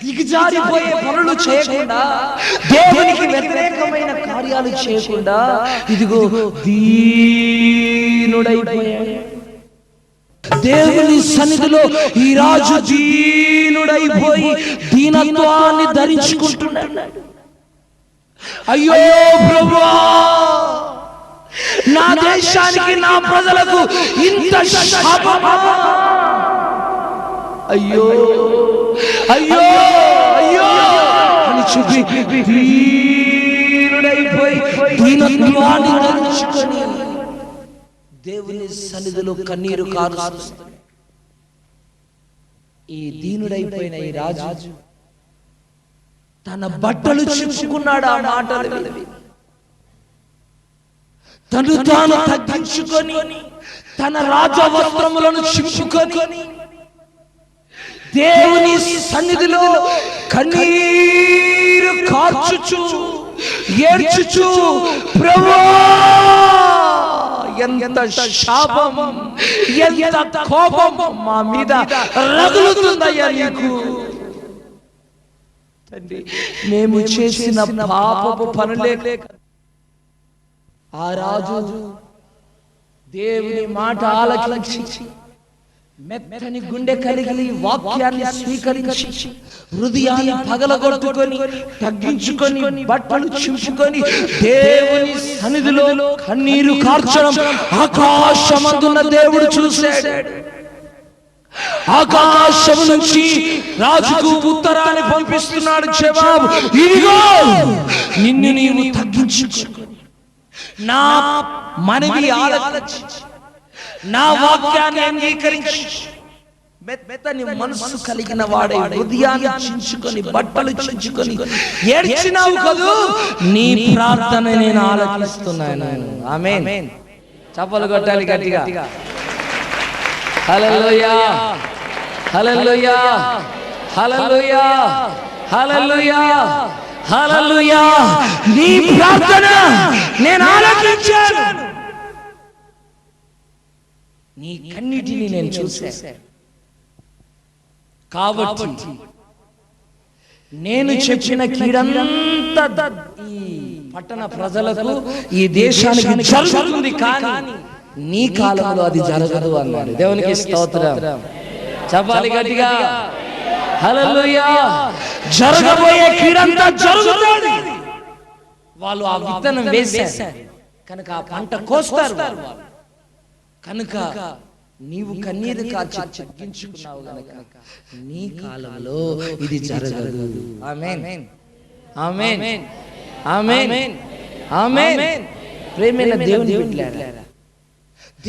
దిగజారిపోయే పనులు చేయకుండా, దేవునికి వ్యతిరేకమైన కార్యాలు చేయకుండా, ఇదిగో దీనుడైపోయాడు. దేవుని సన్నిధిలో ఈ రాజు దీనుడైపోయి దీనత్వాన్ని ధరించుకుంటున్నాడు. అయ్యో ప్రభువా, నా దేశానికి, నా ప్రజలకు ఇంత శాపమా? అయ్యో అయ్యో అయ్యో అని చెప్పి దీనుడైపోయి దీనత్వాన్ని ధరించుకొని దేవుని సన్నిధిలో కన్నీరు కారుస్తున్నాడు. ఈ దీనుడైపోయిన ఈ రాజు తన బట్టలు చింపుకున్నాడు. ఆ మాటలు తను తాను తగ్గించుకొని తన రాజ వస్త్రములను చింపుకొని దేవుని సన్నిధిలో కన్నీరు కార్చుచు ఏడ్చుచు, ప్రభువా, ఎంత శాపం, ఎంత కోపం మా మీద రగులుతుందయ్యా నీకు. తండ్రి, మేము చేసిన పాపపు పనులే. ఆ రాజు దేవుని మాట ఆలకించి మెత్తని గుండె కలిగి వాక్యాన్ని స్వీకరించి హృదయాన్ని పగలగొట్టుకొని తగ్గించుకొని బట్టలు చింపుకొని దేవుని సన్నిధిలో కన్నీరు కార్చడం ఆకాశమందున్న దేవుడు చూశాడు. ఆకాశం నుంచి రాజుకు ఉత్తరాన్ని పంపిస్తున్నాడు జవాబు, ఇదిగో నిన్ను నీవు తగ్గించుకొని నా మనవి ఆలకించి నా వాక్యాన్ని అంగీకరించి మెత్తని మనస్సు కలిగిన వాడే హృదయాన్ని చించుకొని బట్టలు చించుకొని ఏడ్చినావు కదూ, నీ ప్రార్థన నేను ఆలకిస్తున్నాను. ఆమేన్. చప్పలు కొట్టాలి గట్టిగా. హల్లెలూయా హల్లెలూయా హల్లెలూయా హల్లెలూయా హల్లెలూయా. నీ ప్రార్థన నేను ఆలకించాను, నీ కన్నిటిని నేను చూశాను. కాబట్టి నేను చెప్పిన కీడంతా ఈ పట్టణ ప్రజలకు, ఈ దేశానికి జరుగుతుంది, కానీ నీ కాలంలో అది జరగదు అన్నాడు. దేవునికి స్తోత్రం. చెప్పాలి గట్టిగా. హల్లెలూయా. జరగబోయే కీడంతా జరుగుతుంది. వాళ్ళు ఆ విత్తనం వేశారు కనుక ఆ పంట కోస్తారు. కనుక నీవు కన్నీరు కార్చి తగ్గించుకున్నావు గనుక నీ కాలంలో ఇది జరగదు. ఆమేన్ ఆమేన్ ఆమేన్ ఆమేన్. ప్రేమైన దేవుని బిడ్డలారా,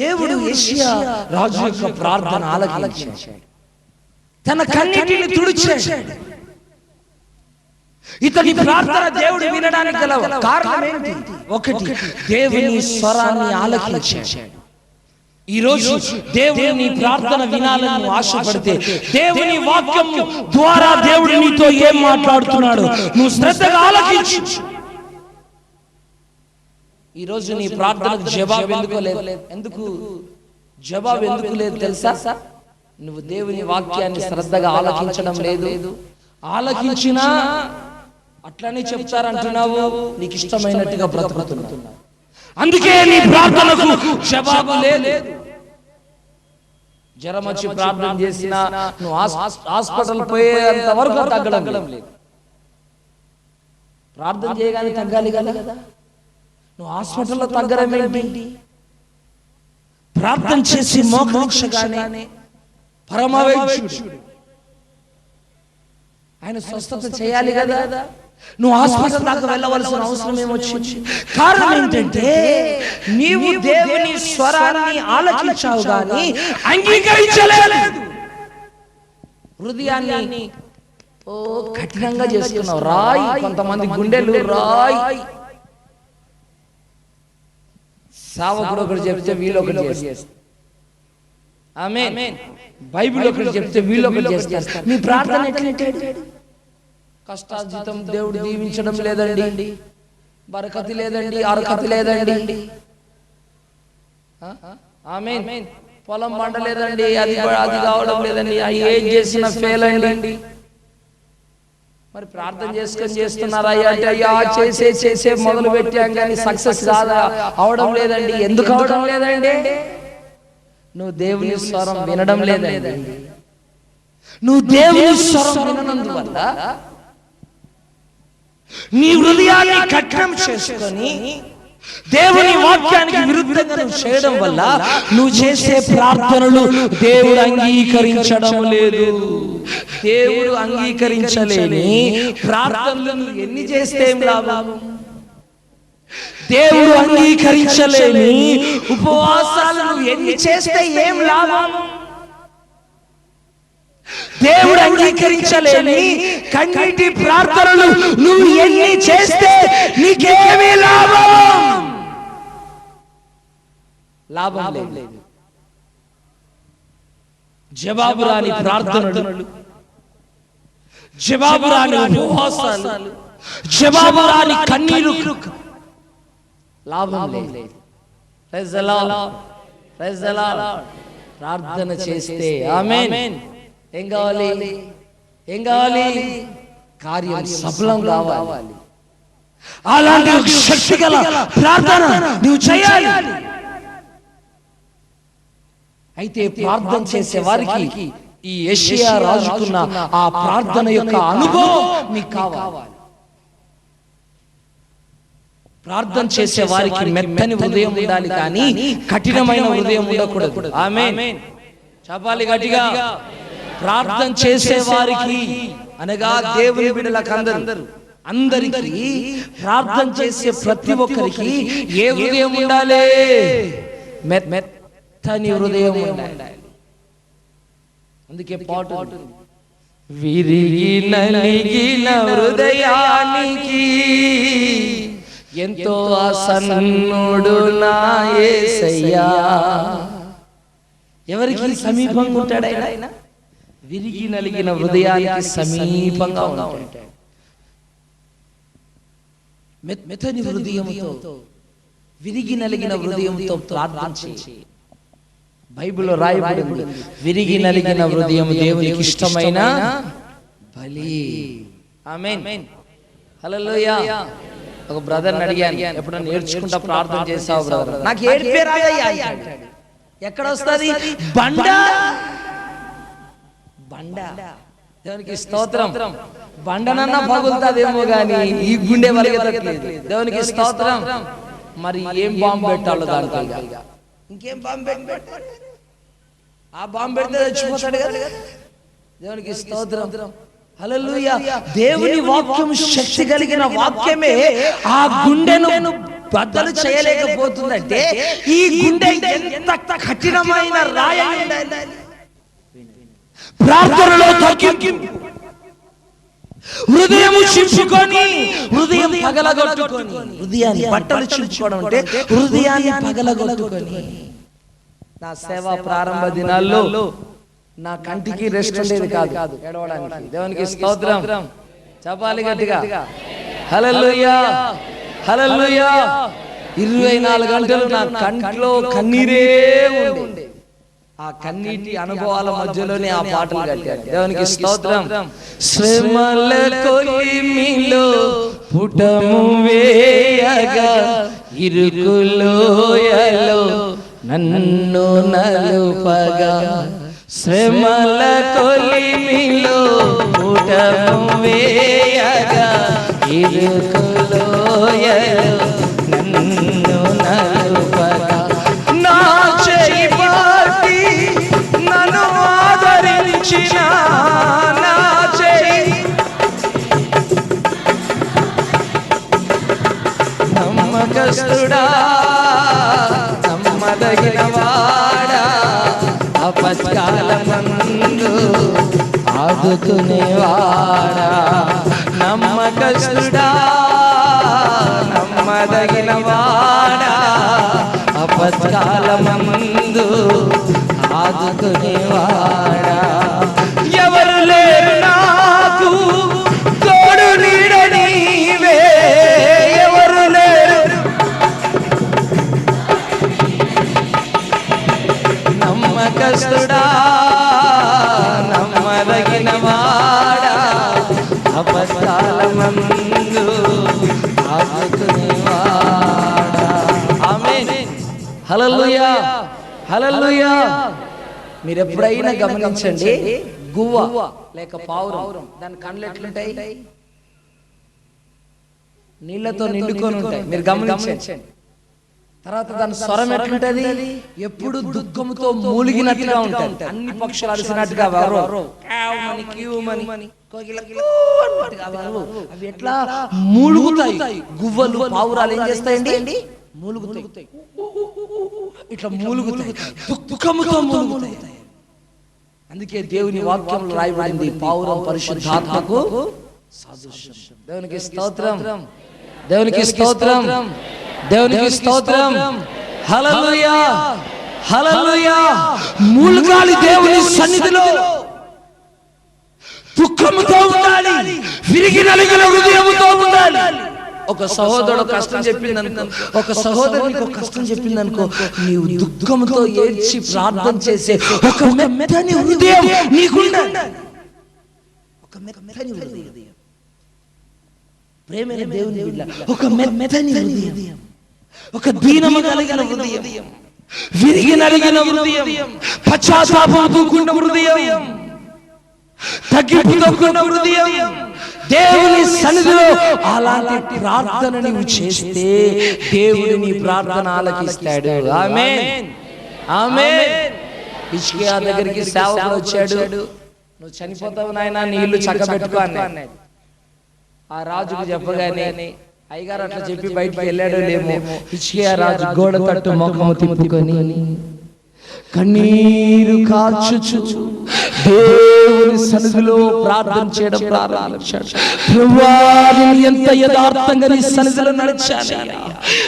దేవుడు యోషియా రాజు యొక్క ప్రార్థన ఆలకించాడు, తన కన్నీటిని తుడిచాడు. ఇతని ప్రార్థన దేవుడు వినడానికి గల కారణం ఏంటి? ఒకటి, దేవుని స్వరాన్ని ఆలకించాడు. ఈ రోజు దేవుని ప్రార్థన వినాలని నువ్వు ఆశపడితే, దేవుని వాక్యం ద్వారా దేవుడు నీతో ఏం మాట్లాడుతున్నాడు నువ్వు శ్రద్ధగా ఆలకించు. ఈ రోజు నీ ప్రార్థనకు జవాబు ఎందుకు లేదు? జవాబు ఎందుకు లేదు తెలుసా? నువ్వు దేవుని వాక్యాన్ని శ్రద్ధగా ఆలకించడం లేదు. ఆలకించినా అట్లనే చెప్తారంటున్నావు, నీకు ఇష్టమైనట్టుగా బ్రతుకుతున్నావు. అందుకే నీ ప్రార్థనకు జవాబు లేదు. జ్వరం వచ్చి ప్రార్థన చేసినా నువ్వు హాస్పిటల్ పోయేంత వరకు తగ్గడం లేదు. ప్రార్థన చేయగానే తగ్గాలి కదా, నువ్వు హాస్పిటల్లో తగ్గడం ఏంటి? ప్రార్థన చేసి మోక్షగానే పరమవైద్యుడు ఆయన స్వస్థత చేయాలి కదా. నువ్వు హాస్పిటల్ దాకా వెళ్ళవలసిన అవసరం ఏమొచ్చింది? కారణం ఏంటంటే నీవు దేవుని స్వరాన్ని ఆలకించావు కానీ అంగీకరించలేదు. హృదయాన్ని కఠినంగా చేసుకున్నావు. రాయి, కొంతమంది గుండెలు రాయి. సేవకుడు ఒకటి చెప్తే వీళ్ళు ఒకటి చేస్తారు. ఆమేన్. బైబిల్ ఒకటి చెప్తే వీళ్ళు ఒకటి చేస్తారు. మీ ప్రార్థన ఎట్లా? కష్టార్జితం దేవుడు దీవించడం లేదండి, బరకతి లేదండి, అరకతి లేదండి. ఆమేన్. పొలం పండలేదండి, అది కావడం లేదండి, ఏం చేసినా ఫెయిల్ అండి. మరి ప్రార్థన చేసుకొని చేస్తున్నారా అంటే అయ్యా చేసే మొదలు పెట్టాం కానీ సక్సెస్ అవడం లేదండి. ఎందుకు అవడం లేదండి? నువ్వు దేవుని స్వరం వినడం లేదండి. నువ్వు దేవుని స్వరం విననందువల్ల నీ హృదయాన్ని కఠినం చేసుకొని దేవుని వాక్యానికి విరుద్ధంగా నువ్వు చేయడం వల్ల నువ్వు చేసే ప్రార్థనలు దేవుడు అంగీకరించడం లేదు. దేవుడు అంగీకరించలేని ప్రార్థనలు నువ్వు ఎన్ని చేస్తే ఏం లాభం? దేవుడు అంగీకరించలేని ఉపవాసాలు నువ్వు ఎన్ని చేస్తే ఏం లాభం? దేవుడు అంగీకరించలేని కన్నీటి ప్రార్థనలు నువ్వు ఎన్ని చేస్తే నీకేమీ లాభం లేదు. జవాబు రాని ప్రార్థనలు, జవాబు రాని ఉపవాసాలు, జవాబు రాని కన్నీరు లాభం లేదు. Praise the lord, praise the lord. ప్రార్థన చేస్తే ఆమేన్. ఏం కావాలి? కార్యం సఫలం కావాలి. అలాంటి శక్తి గల ప్రార్థన నువ్వు చేయాలి. అయితే ప్రార్థన చేసే వారికి ఈ యెషయా రాజుకున్న ఆ ప్రార్థన యొక్క అనుభవం నీకు కావాలి. ప్రార్థన చేసే వారికి మెత్తని హృదయం ఉండాలి కానీ కఠినమైన హృదయం ఉండకూడదు. ఆమేన్. చెప్పాలి గట్టిగా. ప్రార్థన చేసే వారికి అనగా దేవుని బిడ్డలకు అందరికీ ప్రార్థన చేసే ప్రతి ఒక్కరికి ఏ హృదయం ఉండాలి? మెత్తని హృదయం ఉండాలి. అందుకే పాట, విరిగి నలిగిన హృదయానికి ఎంతో ఆసన్నుడు నా యేసయ్యా. ఎవరికి సమీపంగా ఉంటాడు ఆయన? విరిగి నలిగిన హృదయానికి సమీపంగా ఉంటాడు. మెత్తని హృదయంతో, విరిగి నలిగిన హృదయంతో ప్రార్థన చేయి. బైబిల్లో రాయబడింది, విరిగి నలిగిన హృదయం దేవునికి ఇష్టమైన బలి. ఆమేన్. హల్లెలూయా. ఒక బ్రదర్ని అడిగాను, ఎప్పుడైనా నేర్చుకుంటా ప్రార్థన చేసావు బ్రదర్? నాకు ఏడుపే రాదయ్యా అంటాడు. ఎక్కడ వస్తుంది? బండ. దేవునికి స్తోత్రం. బండనన్నా పగులుతాదేమో గాని ఈ గుండె వలగట్లేదు. దేవునికి స్తోత్రం. మరి ఏం బాంబు పెట్టాలో దాంట్లో? ఇంకేం బాంబు పెట్టాలి? ఆ బాంబు పెడితే చచ్చిపోతాడు కదా. దేవునికి స్తోత్రం. హల్లెలూయా. దేవుని వాక్యం శక్తి కలిగిన వాక్యమే ఆ గుండెను బద్దలు చేయలేకపోతుందంటే ఈ గుండె ఎంత కఠినమైన రాయి ఉండాలి. ప్రార్థనలో తగ్గింపు, హృదయం చింపుకొని, హృదయం పగలగొట్టుకొని, హృదయాన్ని బట్టలు చింపుకోవడం అంటే హృదయాన్ని పగలగొట్టుకొని. నా సేవ ప్రారంభ దినాల్లో నా కంటికి రెస్ట్ ఉండేది కాదు ఏడవడానికి. దేవునికి స్తోత్రం. చెప్పాలి గట్టిగా. హల్లెలూయా, హల్లెలూయా. 24 గంటలు నా కంట్లో కన్నీరే ఉండే. ఆ కన్నీటి అనుభవాల మధ్యలోనే ఆ పాటలు కట్టారు. దేవునికి స్తోత్రం. శ్రమల కొలిమిలో పుటము వేయగా, ఇరుకులోయలో నన్ను నలుపగా, శ్రమల కొలిమిలో పుటము వేయగా, ఇరుకులోయలో నన్ను నలుపగా, నా చేయి పట్టి నన్ను ఆదరించిన, నా చేయి నమ్మకస్తుడా నమ్మదగిన వాడా అపకాలమందు ఆదుకునేవాడా నమ్మకస్తుడా నమ్మదగిన వాడా అపకాలమందు ఆదుకునేవాడా ఎవరు లేరు నాకు తోడు నీడ నీవే ఎవరు లేరు నమ్మకస్తుడా నమ్మదగిన వాడా అపకాలమందు ఆదుకునేవాడా ఆమేన్ హల్లెలూయా హల్లెలూయా మీరు ఎప్పుడైనా గమనించండి గువ్వ లేక పావురం దాని కళ్ళు ఎట్లుంటాయి నీళ్లతో నిండుకొని ఉంటాయి మీరు గమనించండి తర్వాత దాని స్వరం ఎట్లుంటది ఎప్పుడు దుఃఖముతో మూలిగినట్టుగా ఉంటాయి అన్ని పక్షులు అరిసినట్టుగా అవి ఎట్లా మూలుగుతాయి గువ్వలు పావురాలు ఏం చేస్తాయండి మూలుగుతాయి ఇట్లా మూలుగుతాయి దుఃఖముతో మూలుగుతాయి అందుకే దేవుని వాక్యంలో రాయబడింది పావురం పరిశుద్ధాత్మకు సాదృశ్యం దేవునికి స్తోత్రం దేవునికి స్తోత్రం దేవునికి స్తోత్రం హల్లెలూయా హల్లెలూయా మూలుగాలి దేవుని సన్నిధిలో దుఃఖముతో ఉండాలి విరిగి నలిగిన హృదయముతో ఉండాలి ఒక సహోదరుడు కష్టం చెప్పిందనుకో ఒక సహోదరు నీకు కష్టం చెప్పిందనుకో నీవు దుఃఖంతో ఏడ్చి ప్రార్థన చేసే ఒక మెత్తని హృదయం నీకుండాలి ఒక మెత్తని హృదయం ప్రేమైన దేవుని బిడ్డ ఒక మెత్తని హృదయం ఒక దీనము కలిగిన హృదయం విరిగి నలిగిన హృదయం పశ్చాత్తాపంతో కూడిన హృదయం తగ్గింపుతో కూడిన హృదయం దేవుని సన్నిధిలో అలాంటి ప్రార్థన నీవు చేస్తే దేవుడు నీ ప్రార్థన ఆలకిస్తాడు ఆమేన్ ఆమేన్ హిజ్కియా దగ్గరికి సేవకుడు వచ్చాడు నువ్వు చనిపోతావు నాయనా నీ ఇల్లు చక్కబెట్టుకో అన్నాడు ఆ రాజుకు చెప్పగానే అయ్యగారు అట్లా చెప్పి బయటికి వెళ్ళాడో లేమో హిజ్కియా రాజు గోడ తట్టు ముఖము తిప్పుకొని కన్నీరు కాచుచు దేవుని సన్నిధిలో ప్రార్థన చేయడం ప్రారంభించాడు. ప్రభువా నేను ఎంత యథార్థంగా నీ సన్నిధిలో నడిచానయ్యా,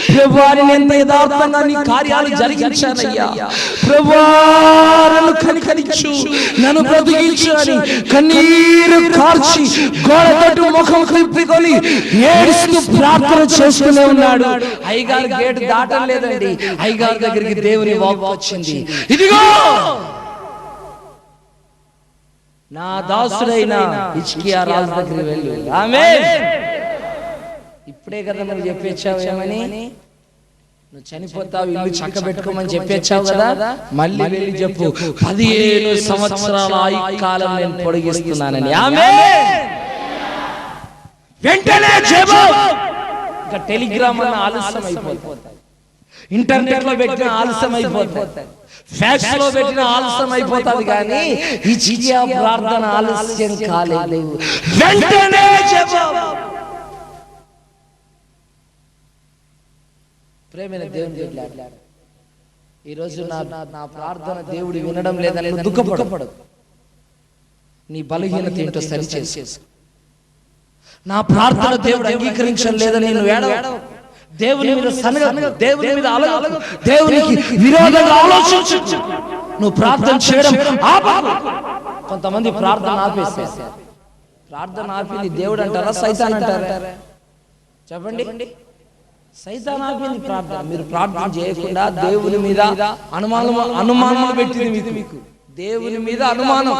ప్రభువా నేను ఎంత యథార్థంగా నీ కార్యాలు జరిగించానయ్యా, ప్రభువా నన్ను కనికరించు నన్ను బ్రతికించు అని కన్నీరు కార్చి గోడ తట్టు ముఖం తిప్పుకొని ఏడుస్తూ ప్రార్థన చేస్తూనే ఉన్నాడు. అయ్యగారు గేటు దాటలేదండి. అయ్యగారి దగ్గరికి దేవుని వాక్కు వచ్చింది, ఇదిగో నా దాసుడైన హిజ్కియా రాజు దగ్గరికి వెళ్ళు. ఆమేన్. ఇప్పుడే కదా నువ్వు చెప్పేచ్చావు ఏమని, నువ్వు చనిపోతావు ఇల్లు చక్క పెట్టుకోమని చెప్పేచ్చావు కదా, మళ్ళీ వెళ్ళి చెప్పు 15 సంవత్సరాల ఆయుకాలం నేను పొడిగిస్తున్నానని. ఆమేన్. వెంటనే జవాబు. ఇంకా టెలిగ్రామ్ అన్న ఆలస్యం అయిపోతాయి, ఇంటర్నెట్ లో పెట్టిన ఆలస్యం అయిపోతాయి, ఫ్యాక్స్ లో పెట్టిన ఆలస్యం అయిపోతుంది, కానీ హిజ్కియా ప్రార్థన ఆలస్యం కాలేదు. వెంటనే జవాబు. ప్రేమైన దేవుని బిడ్డలారా, ఈ రోజు నా ప్రార్థన దేవుడు వినడం లేదని దుఃఖపడదు. నీ బలహీనత ఏంటో సరిచేసు. నా ప్రార్థన దేవుడు అంగీకరించడం లేదని నువ్వు ఏడవ, దేవుని మీద సనగ, దేవుని మీద అలగ, దేవునికి విరోధంగా ఆలోచించు. నువ్వు ప్రార్థన చేయడం ఆపకు. కొంతమంది ప్రార్థన ఆపేస్తారు. ప్రార్థన ఆపింది దేవుడు అంటారా సైతాన్ అంటారా? చెప్పండి. సైతాన్ ఆపింది ప్రార్థన. మీరు ప్రార్థన చేయకుండా దేవుని మీద అనుమానం పెట్టింది మీకు. దేవుని మీద అనుమానం,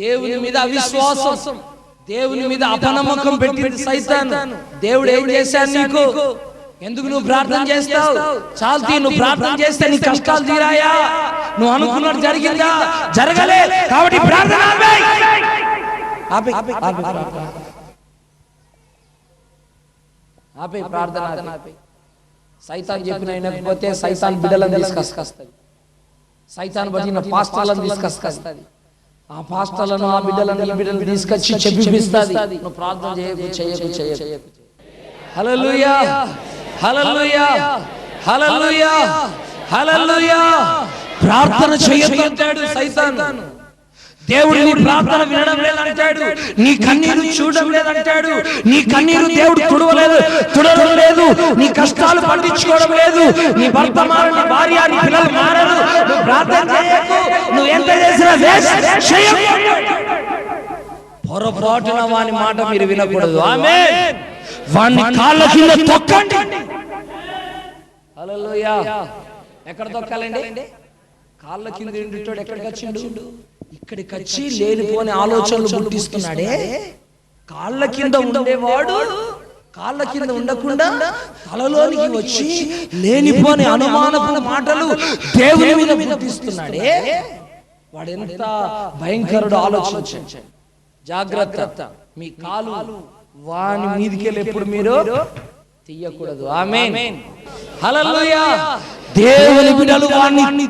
దేవుని మీద అవిశ్వాసం, దేవుని మీద అపనమ్మకం పెట్టింది సైతాన్. దేవుడు ఏం చేశాడు నీకు? ఎందుకు నువ్వు ప్రార్థన చేస్తావు? చాల్తీ నువ్వు ప్రార్థన చేస్తే నీ కష్టాలు తీరాయా? నువ్వు అనుకున్నట్టు జరిగిందా? జరగలే. కాబట్టి ప్రార్థన ఆపే, ప్రార్థన ఆపే. సైతాన్ చెప్పిన వినకపోతే సైతాన్ బిడ్డలను తీసుకొస్తుంది, సైతాన్ పట్టిన పాస్టర్లను తీసుకొస్తుంది, ఆ పాస్టర్లను ఆ బిడ్డలను ఈ బిడ్డలను తీసుకొచ్చి చెప్పిస్తుంది. నువ్వు ప్రార్థన చేయకు. హల్లెలూయా హల్లెలూయా హల్లెలూయా హల్లెలూయా. ప్రార్థన చేయొద్దంటాడు సైతాను. దేవుడు నీ ప్రార్థన వినడం లేదంటాడు. నీ కన్నీరు చూడడం లేదంటాడు. నీ కన్నీరు దేవుడు తుడవడం లేదు. నీ కష్టాలు పట్టించుకోవడం లేదు. నీ భర్త మారు, నీ భార్య, నీ పిల్లలు మారరు. నువ్వు ప్రార్థన చేయకు. నువ్వు ఎంత చేసినా వేస్ట్ చేయకు. పొరపాటున వాని మాట మీరు వినకూడదు. ఆమేన్. వాని కాళ్ళ కింద తొక్కండి. హల్లెలూయా. ఎక్కడ తొక్కాలండి? కాళ్ళ కింద ఉండిటోడు ఎక్కడికి వచ్చిండు? ఇక్కడికి వచ్చి లేనిపోని ఆలోచనలు పుట్టిస్తున్నాడే. కాళ్ళ కింద ఉండేవాడు కాళ్ళ కింద ఉండకుండా తలలోనికి వచ్చి లేనిపోని అనుమానపు మాటలు దేవుని మీద పుట్టిస్తున్నాడే. వాడు ఎంత భయంకరుడు ఆలోచించండి. జాగ్రత్త. మీ కాలు వాని మీదికెళ్ళి ఎప్పుడు మీరు తీయకూడదు. ఆమేన్. హల్లెలూయా. దేవుని బిడ్డలు వాన్ని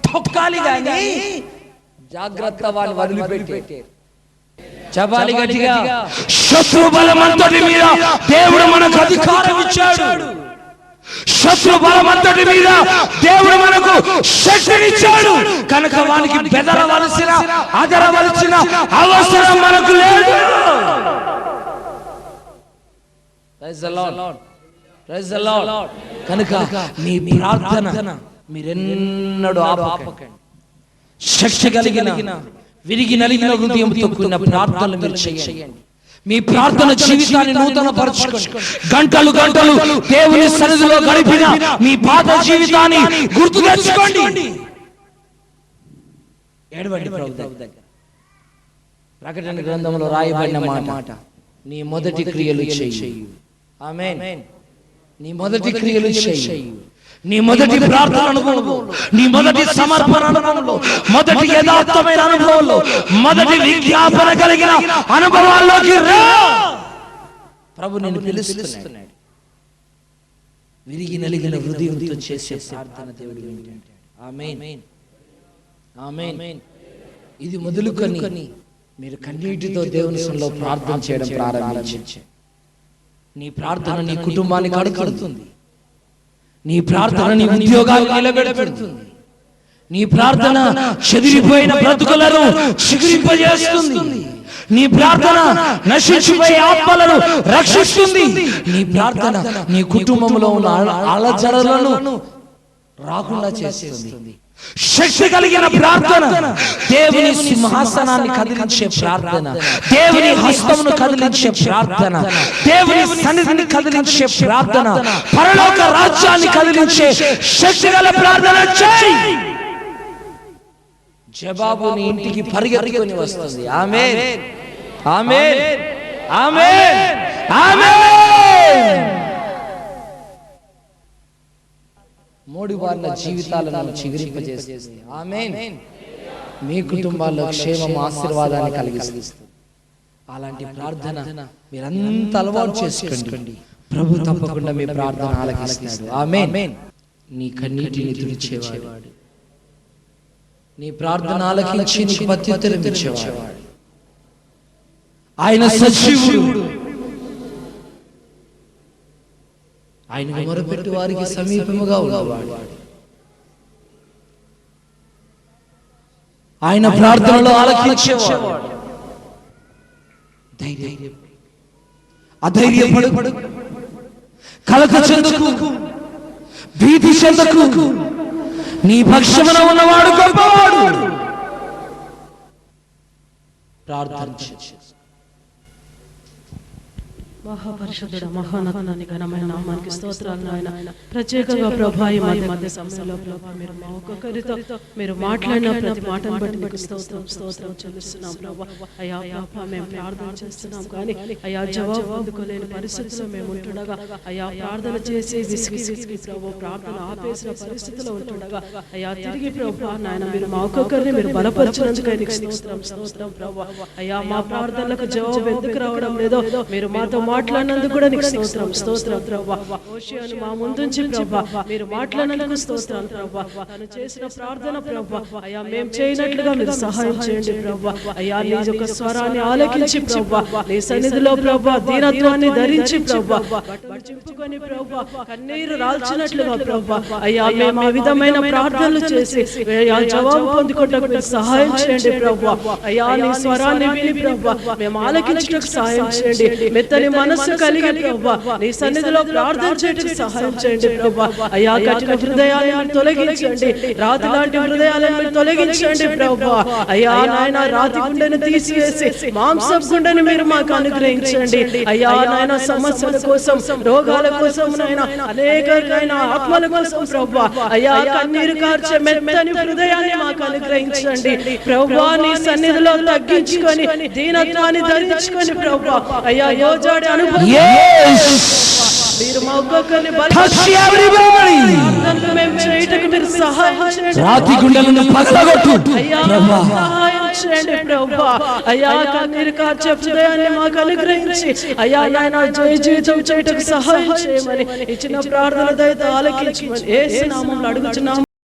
తొక్కాలి గాని జాగ్రత్త వాని వదిలిపెట్టే. చెప్పాలి గట్టిగా. శత్రు బలమంతటి మీద దేవుడు మనకు అధికారం ఇచ్చాడు. శత్రు బలమంతటి మీద దేవుడు మనకు శక్తినిచ్చాడు. కనుక వానికి బెదరవలసిన అదరవలసిన అవసరం మనకు లేదు. Praise the lord. Praise the Lord. కనుక మీ ప్రార్థన మీరెన్నడూ ఆపకండి. శక్తి కలిగిన విరిగి నలిగిన హృదయంతో కూడిన ప్రార్థనలు మీరు చేయండి. మీ ప్రార్థన జీవితాన్ని నూతన పరచుకోండి. గంటలు దేవుని సన్నిధిలో గడిపిన మీ పాత జీవితాన్ని గుర్తు తెచ్చుకోండి. ఏడవండి ప్రభు దగ్గర. ప్రకటన గ్రంథంలో రాయబడిన మాట, నీ మొదటి క్రియలు చెయ్యి. ఆమేన్. నీ మొదటి క్రియలు చెయ్యి. నీ మొదటి ప్రార్థన అనుభవంలో, నీ మొదటి సమర్పణ అనుభవంలో, మొదటి యథార్థమైన అనుభవంలో, మొదటి విజ్ఞాపన కలిగిన అనుభవాల్లోకి రా. ప్రభు నిన్ను పిలుస్తున్నాడు. విరిగి నలిగిన హృదయంతో చేసే ప్రార్థన దేవుడు వింటాడు. ఆమేన్. ఆమేన్. ఇది మొదలుకొని మీరు కన్నీటితో దేవుని సన్నిధిలో ప్రార్థన చేయడం ప్రారంభించండి. నీ ప్రార్థన నీ కుటుంబాన్ని కడుతుంది. నీ ప్రార్థన నీ ఉద్యోగాలు నిలబెడుతుంది. నీ ప్రార్థన చెదిరిపోయిన బ్రతుకులను చిగురింపజేస్తుంది. నీ ప్రార్థన నశించిపోయే ఆత్మలను రక్షిస్తుంది. నీ ప్రార్థన నీ కుటుంబంలో ఉన్న అలజడులను రాకుండా చేస్తుంది. శక్తి కలిగిన ప్రార్థన దేవుని సింహాసనాన్ని కదిలించే ప్రార్థన, దేవుని హస్తమును కదిలించే ప్రార్థన, దేవుని సన్నిధిని కదిలించే ప్రార్థన, పరలోక రాజ్యాన్ని కదిలించే శక్తి గల ప్రార్థన చేయి. జవాబు నీ ఇంటికి పరిగెత్తుకొని వస్తుంది. ఆమేన్. ఆమేన్. ఆమేన్. ఆమేన్. మోడి వారిన జీవితాలను చిగురింపజేస్తుంది. ఆమేన్. మీ కుటుంబాల్లో క్షేమం ఆశీర్వాదాన్ని కలిగిస్తుంది. అలాంటి ప్రార్థన మీరంతా అలవాటు చేసుకోండి. ప్రభు తప్పకుండా మీ ప్రార్థన ఆలకిస్తాడు. ఆమేన్. నీ కన్నీటిని తుడిచేవాడు, నీ ప్రార్థన ఆలకించి నీకు ప్రత్యుత్తరం ఇచ్చేవాడు. ఆయన సజీవుడు. ఆయన మొరపెట్టు వారికి సమీపముగా ఉన్నవాడు. ఆయన ప్రార్థనలో ఆలకించేవాడు. అధైర్యపడు, కలక చెందకు, భీతి చెందకు. నీ పక్షమున ఉన్నవాడు గొప్పవాడు. ప్రార్థన చేయి. మహాపరిశుద్ధుడ, మహానతనాన్ని ఘనమైన నామానికి స్తోత్రాలు నాయన. ప్రత్యేకంగా ప్రభా ఈ మధ్య సమయంలో ప్రభా మీరు మా ఒక్కొక్కరితో మీరు మాట్లాడిన ప్రతి మాటను బట్టి మీకు స్తోత్రం చెల్లిస్తున్నాం ప్రభా. అయ్యా ప్రభా మేము ప్రార్థన చేస్తున్నాం కానీ అయ్యా జవాబు అందుకోలేని పరిస్థితిలో మేము ఉంటుండగా, అయ్యా ప్రార్థన చేసి విసిగి ప్రభు ప్రార్థన ఆపేసిన పరిస్థితిలో ఉంటుండగా, అయ్యా తిరిగి ప్రభా నాయన మీరు మా ఒక్కొక్కరిని మీరు బలపరిచినందుకు స్తోత్రం ప్రభా. అయ్యా మా ప్రార్థనలకు జవాబు ఎందుకు రావడం లేదో మీరు మాతో మాట్లాడినందుకు కూడా నీకు స్తోత్రం స్తోత్రం ప్రభా. హోషేయను మా ముందుంచి ప్రభా మీరు మాట్లాడినందుకు స్తోత్రం ప్రభా. తను చేసిన ప్రార్థన ప్రభా అయ్యా మేము చేయనట్లుగా మీరు సహాయం చేయండి ప్రభా. అయ్యా నీ యొక్క స్వరాన్ని ఆలకించి ప్రభా నీ సన్నిధిలో ప్రభా దీనత్వాన్ని ధరించి ప్రభా బట్టలు చింపుకొని ప్రభా కన్నీరు రాల్చినట్లుగా ప్రభా అయ్యా మేము ఆ విధమైన ప్రార్థనలు చేసి అయ్యా జవాబు పొందుకోవడానికి మీరు సహాయం చేయండి ప్రభా. అయ్యా నీ స్వరాన్ని విని ప్రభా మేము ఆలకించడానికి సహాయం చేయండి. మెత్తని మనస్సు కలిగి ప్రభా నీ సన్నిధిలో ప్రార్థన చేయడానికి సహాయం చేయండి ప్రభా. అయ్యా కఠిన హృదయాలను తొలగించండి, రాతి లాంటి హృదయాలను తొలగించండి ప్రభా. అయ్యా నాయన రాతి గుండెను తీసివేసి మాంసపు గుండెను మీరు మాకు అనుగ్రహించండి. అయ్యా నాయన సమస్యల కోసం రోగాల కోసం నాయన అనేక ఆత్మల కోసం ప్రభా అయ్యా కన్నీరు కార్చే మెత్తని హృదయాన్ని మాకు అనుగ్రహించండి ప్రభా. నీ సన్నిధిలో తగ్గించుకొని దీనత్వాన్ని ధరించుకొని ప్రభా అయ్యా యోజాడి అనుభవం మీరు మా ఒక్కొక్కరిని మేము చేయటకు మీరు సహాయం చేయండి. రాతి గుండెలను పగలగొట్టు అయ్యా సహాయం చేయండి ప్రభా. అయ్యా కన్నీరు కార్చే హృదయాన్ని మాకు అనుగ్రహించి అయ్యా నాయన జయ జీవితం చేయటకు సహాయం చేయమని ఇచ్చిన ప్రార్థన దయతో ఆలకించమని యేసు నామములో అడుగుచున్నాము.